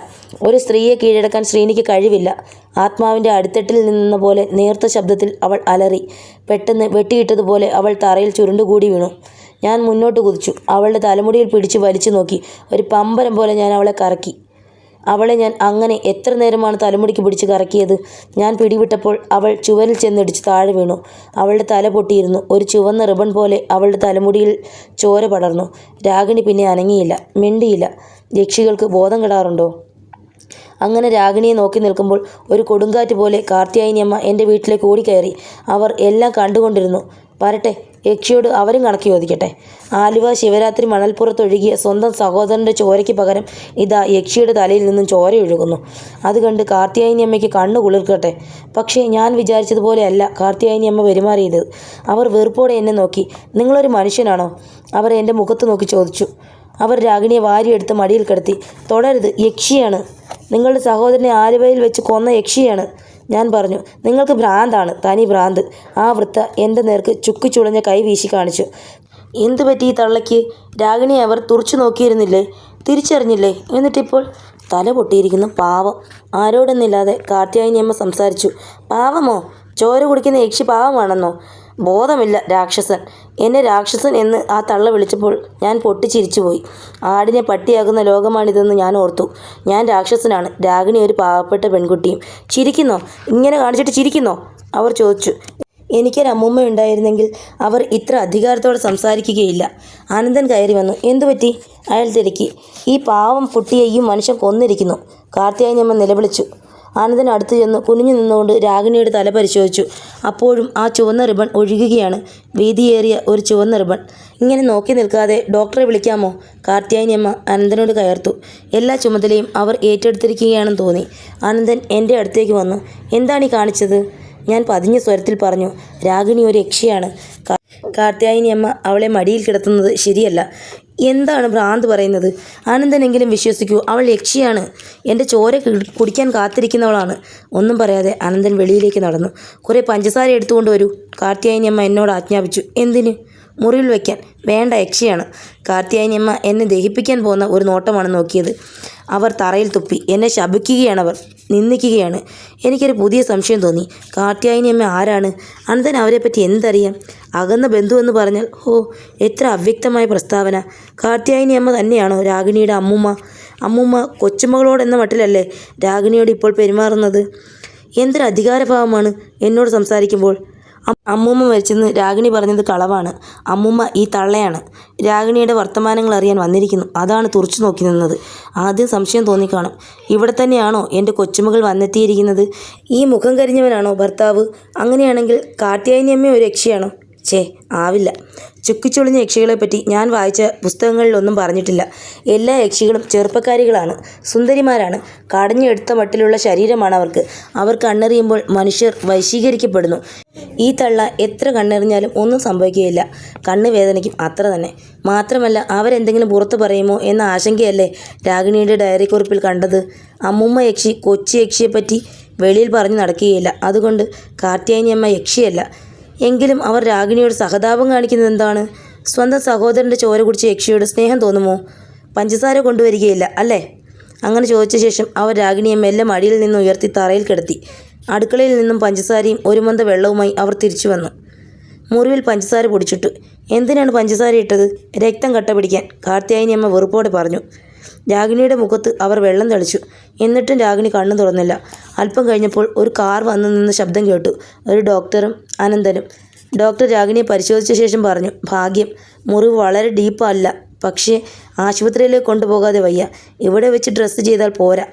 ഒരു സ്ത്രീയെ കീഴടക്കാൻ ശ്രീനിക്ക് കഴിവില്ല. ആത്മാവിൻ്റെ അടിത്തട്ടിൽ നിന്ന പോലെ നേർത്ത ശബ്ദത്തിൽ അവൾ അലറി. പെട്ടെന്ന് വെട്ടിയിട്ടതുപോലെ അവൾ തറയിൽ ചുരുണ്ടുകൂടി വീണു. ഞാൻ മുന്നോട്ട് കുതിച്ചു. അവളുടെ തലമുടിയിൽ പിടിച്ച് വലിച്ചു നോക്കി. ഒരു പമ്പരം പോലെ ഞാൻ അവളെ കറക്കി. അവളെ ഞാൻ അങ്ങനെ എത്ര നേരമാണ് തലമുടിക്ക് പിടിച്ച് കറക്കിയത്? ഞാൻ പിടിവിട്ടപ്പോൾ അവൾ ചുവരിൽ ചെന്നിടിച്ച് താഴെ വീണു. അവളുടെ തല പൊട്ടിയിരുന്നു. ഒരു ചുവന്ന റിബൺ പോലെ അവളുടെ തലമുടിയിൽ ചോര പടർന്നു. രാഗിണി പിന്നെ അനങ്ങിയില്ല, മിണ്ടിയില്ല. യക്ഷികൾക്ക് ബോധം കെടാറുണ്ടോ? അങ്ങനെ രാഗിണിയെ നോക്കി നിൽക്കുമ്പോൾ ഒരു കൊടുങ്കാറ്റ് പോലെ കാർത്യായനി അമ്മ എൻ്റെ വീട്ടിലേക്ക് ഓടിക്കയറി. അവർ എല്ലാം കണ്ടുകൊണ്ടിരുന്നു. വരട്ടെ, യക്ഷിയോട് അവരും കണക്ക് ചോദിക്കട്ടെ. ആലുവ ശിവരാത്രി മണൽപ്പുറത്തൊഴുകിയ സ്വന്തം സഹോദരൻ്റെ ചോരയ്ക്ക് പകരം ഇതാ യക്ഷിയുടെ തലയിൽ നിന്നും ചോര ഒഴുകുന്നു. അത് കണ്ട് കാർത്യായനി അമ്മയ്ക്ക് കണ്ണു കുളിർക്കട്ടെ. പക്ഷേ ഞാൻ വിചാരിച്ചതുപോലെയല്ല കാർത്യായനി അമ്മ പെരുമാറിയത്. അവർ വെറുപ്പോടെ എന്നെ നോക്കി. നിങ്ങളൊരു മനുഷ്യനാണോ? അവർ എൻ്റെ മുഖത്ത് നോക്കി ചോദിച്ചു. അവർ രാഗിണിയെ വാരിയെടുത്ത് മടിയിൽ കിടത്തി. തൊടരുത്, യക്ഷിയാണ്. നിങ്ങളുടെ സഹോദരനെ ആലുവയിൽ വെച്ച് കൊന്ന യക്ഷിയാണ്. ഞാൻ പറഞ്ഞു. നിങ്ങൾക്ക് ഭ്രാന്താണ്, തനി ഭ്രാന്ത്. ആ വൃത്ത എൻ്റെ നേർക്ക് ചുക്കിച്ചുളഞ്ഞ കൈ വീശി കാണിച്ചു. എന്തു പറ്റി ഈ തള്ളയ്ക്ക്? രാഗിണിയെ അവർ തുറച്ചു നോക്കിയിരുന്നില്ലേ? തിരിച്ചറിഞ്ഞില്ലേ? എന്നിട്ടിപ്പോൾ തല പൊട്ടിയിരിക്കുന്നു. പാവം. ആരോടെന്നില്ലാതെ കാർത്യായനി അമ്മ സംസാരിച്ചു. പാവമോ? ചോര കുടിക്കുന്ന യക്ഷി പാവമാണെന്നോ? ബോധമില്ല രാക്ഷസൻ. എന്നെ രാക്ഷസൻ എന്ന് ആ തള്ള വിളിച്ചപ്പോൾ ഞാൻ പൊട്ടിച്ചിരിച്ചുപോയി. ആടിനെ പട്ടിയാകുന്ന ലോകമാണിതെന്ന് ഞാൻ ഓർത്തു. ഞാൻ രാക്ഷസനാണ്. രാഗിണി ഒരു പാവപ്പെട്ട പെൺകുട്ടിയും. ചിരിക്കുന്നോ? ഇങ്ങനെ കാണിച്ചിട്ട് ചിരിക്കുന്നോ? അവർ ചോദിച്ചു. എനിക്കൊരമ്മൂമ്മ ഉണ്ടായിരുന്നെങ്കിൽ അവർ ഇത്ര അധികാരത്തോടെ സംസാരിക്കുകയില്ല. ആനന്ദൻ കയറി വന്നു. എന്തുപറ്റി? അയാൾ തിരക്കി. ഈ പാവം കുട്ടിയെ ഈ മനുഷ്യൻ കൊന്നിരിക്കുന്നു. കാർത്യായനി അമ്മ നിലവിളിച്ചു. ആനന്ദൻ അടുത്തു ചെന്ന് കുനിഞ്ഞു നിന്നുകൊണ്ട് രാഗിണിയുടെ തല പരിശോധിച്ചു. അപ്പോഴും ആ ചുവന്ന റിബൺ ഒഴുകുകയാണ്. വീതിയേറിയ ഒരു ചുവന്ന റിബൺ. ഇങ്ങനെ നോക്കി നിൽക്കാതെ ഡോക്ടറെ വിളിക്കാമോ? കാർത്യായനി അമ്മ അനന്തനോട് കയർത്തു. എല്ലാ ചുമതലയും അവർ ഏറ്റെടുത്തിരിക്കുകയാണെന്ന് തോന്നി. ആനന്ദൻ എൻ്റെ അടുത്തേക്ക് വന്നു. എന്താണ് ഈ കാണിച്ചത്? ഞാൻ പതിഞ്ഞ സ്വരത്തിൽ പറഞ്ഞു. രാഗിണി ഒരു യക്ഷിയാണ്. കാർത്യായനി അമ്മ അവളെ മടിയിൽ കിടത്തുന്നത് ശരിയല്ല. എന്താണ് ഭ്രാന്ത് പറയുന്നത്? ആനന്ദനെങ്കിലും വിശ്വസിക്കൂ. അവൾ യക്ഷിയാണ്. എൻ്റെ ചോര കുടിക്കാൻ കാത്തിരിക്കുന്നവളാണ്. ഒന്നും പറയാതെ അനന്തൻ വെളിയിലേക്ക് നടന്നു. കുറേ പഞ്ചസാര എടുത്തുകൊണ്ട് വരൂ, കാർത്യായനി അമ്മ എന്നോട് ആജ്ഞാപിച്ചു. എന്തിന്? മുറിയിൽ വയ്ക്കാൻ വേണ്ട യക്ഷിയാണ്. കാർത്യായനിയമ്മ എന്നെ ദഹിപ്പിക്കാൻ പോകുന്ന ഒരു നോട്ടമാണ് നോക്കിയത്. അവർ തറയിൽ തുപ്പി. എന്നെ ശപിക്കുകയാണവർ, നിന്ദിക്കുകയാണ്. എനിക്കൊരു പുതിയ സംശയം തോന്നി. കാർത്യായനിയമ്മ ആരാണ്? അനന്തൻ അവരെപ്പറ്റി എന്തറിയാം? അകന്ന ബന്ധു എന്ന് പറഞ്ഞാൽ എത്ര അവ്യക്തമായ പ്രസ്താവന. കാർത്യായനിയമ്മ തന്നെയാണോ രാഗിണിയുടെ അമ്മുമ്മ? അമ്മുമ്മ കൊച്ചുമകളോടെന്ന മട്ടിലല്ലേ രാഗിണിയോട് ഇപ്പോൾ പെരുമാറുന്നത്? എന്തൊരു അധികാരഭാവമാണ് എന്നോട് സംസാരിക്കുമ്പോൾ. അമ്മൂമ്മ മരിച്ചെന്ന് രാഗിണി പറഞ്ഞത് കളവാണ്. അമ്മൂമ്മ ഈ തള്ളയാണ്. രാഗിണിയുടെ വർത്തമാനങ്ങൾ അറിയാൻ വന്നിരിക്കുന്നു. അതാണ് തുറച്ചു നോക്കി നിന്നത്. ആദ്യം സംശയം തോന്നിക്കാണും. ഇവിടെ തന്നെയാണോ എൻ്റെ കൊച്ചുമകൾ വന്നെത്തിയിരിക്കുന്നത്? ഈ മുഖം കരിഞ്ഞവനാണോ ഭർത്താവ്? അങ്ങനെയാണെങ്കിൽ കാർത്യായനിയമ്മ ഒരു യക്ഷിയാണോ? ആവില്ല. ചുക്കിച്ചൊളിഞ്ഞ യക്ഷികളെപ്പറ്റി ഞാൻ വായിച്ച പുസ്തകങ്ങളിലൊന്നും പറഞ്ഞിട്ടില്ല. എല്ലാ യക്ഷികളും ചെറുപ്പക്കാരികളാണ്, സുന്ദരിമാരാണ്. കടഞ്ഞെടുത്ത മട്ടിലുള്ള ശരീരമാണ് അവർക്ക്. അവർ കണ്ണെറിയുമ്പോൾ മനുഷ്യർ വശീകരിക്കപ്പെടുന്നു. ഈ തള്ള എത്ര കണ്ണെറിഞ്ഞാലും ഒന്നും സംഭവിക്കുകയില്ല. കണ്ണ് വേദനിക്കും, അത്ര തന്നെ. മാത്രമല്ല അവരെന്തെങ്കിലും പുറത്തു പറയുമോ എന്ന ആശങ്കയല്ലേ രാഗിണിയുടെ ഡയറി കുറിപ്പിൽ കണ്ടത്. അമ്മുമ്മ യക്ഷി കൊച്ചി യക്ഷിയെപ്പറ്റി വെളിയിൽ പറഞ്ഞു നടക്കുകയില്ല. അതുകൊണ്ട് കാർത്യായനിയമ്മ യക്ഷിയല്ല. എങ്കിലും അവർ രാഗിണിയോട് സഹതാപം കാണിക്കുന്നത് എന്താണ്? സ്വന്തം സഹോദരൻ്റെ ചോര കുടിച്ച യക്ഷിയോട് സ്നേഹം തോന്നുമോ? പഞ്ചസാര കൊണ്ടുവരികയില്ല അല്ലേ? അങ്ങനെ ചോദിച്ച ശേഷം അവർ രാഗിണിയെ മെല്ലെ മടിയിൽ നിന്ന് ഉയർത്തി തറയിൽ കിടത്തി. അടുക്കളയിൽ നിന്നും പഞ്ചസാരയും ഒരു മന്ത വെള്ളവുമായി അവർ തിരിച്ചു വന്നു. മുറിവിൽ പഞ്ചസാര പൊടിച്ചിട്ടു. എന്തിനാണ് പഞ്ചസാര ഇട്ടത്? രക്തം കട്ട പിടിക്കാൻ, കാർത്യായനിയമ്മ വെറുപ്പോടെ പറഞ്ഞു. രാഗിണിയുടെ മുഖത്ത് അവർ വെള്ളം തളിച്ചു. എന്നിട്ടും രാഗിണി കണ്ണു തുറന്നില്ല. അല്പം കഴിഞ്ഞപ്പോൾ ഒരു കാർ വന്നു നിന്ന ശബ്ദം കേട്ടു. ഒരു ഡോക്ടറും അനന്തനും. ഡോക്ടർ രാഗിണിയെ പരിശോധിച്ച ശേഷം പറഞ്ഞു, ഭാഗ്യം, മുറിവ് വളരെ ഡീപ്പല്ല. പക്ഷേ ആശുപത്രിയിലേക്ക് കൊണ്ടുപോകാതെ വയ്യ. ഇവിടെ വെച്ച് ഡ്രസ്സ് ചെയ്താൽ പോരാ.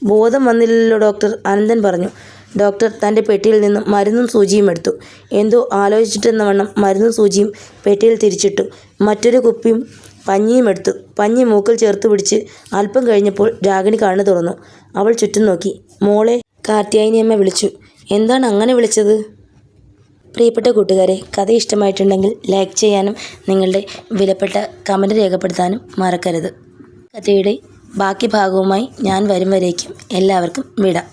ബോധം വന്നില്ലല്ലോ ഡോക്ടർ, അനന്തൻ പറഞ്ഞു. ഡോക്ടർ തൻ്റെ പെട്ടിയിൽ നിന്നും മരുന്നും സൂചിയും എടുത്തു. എന്തോ ആലോചിച്ചിട്ടെന്ന വണ്ണം മരുന്നും സൂചിയും പെട്ടിയിൽ തിരിച്ചിട്ടു. മറ്റൊരു കുപ്പിയും പഞ്ഞിയും എടുത്തു. പഞ്ഞി മൂക്കിൽ ചേർത്ത് പിടിച്ച് അല്പം കഴിഞ്ഞപ്പോൾ രാഗിണി കണ്ണു തുറന്നു. അവൾ ചുറ്റും നോക്കി. മോളെ, കാർത്യായനിയമ്മ വിളിച്ചു. എന്താണ് അങ്ങനെ വിളിച്ചത്? പ്രിയപ്പെട്ട കൂട്ടുകാരെ, കഥ ഇഷ്ടമായിട്ടുണ്ടെങ്കിൽ ലൈക്ക് ചെയ്യാനും നിങ്ങളുടെ വിലപ്പെട്ട കമൻറ്റ് രേഖപ്പെടുത്താനും മറക്കരുത്. കഥയുടെ ബാക്കി ഭാഗവുമായി ഞാൻ വരും വരേക്കും എല്ലാവർക്കും വിടാം.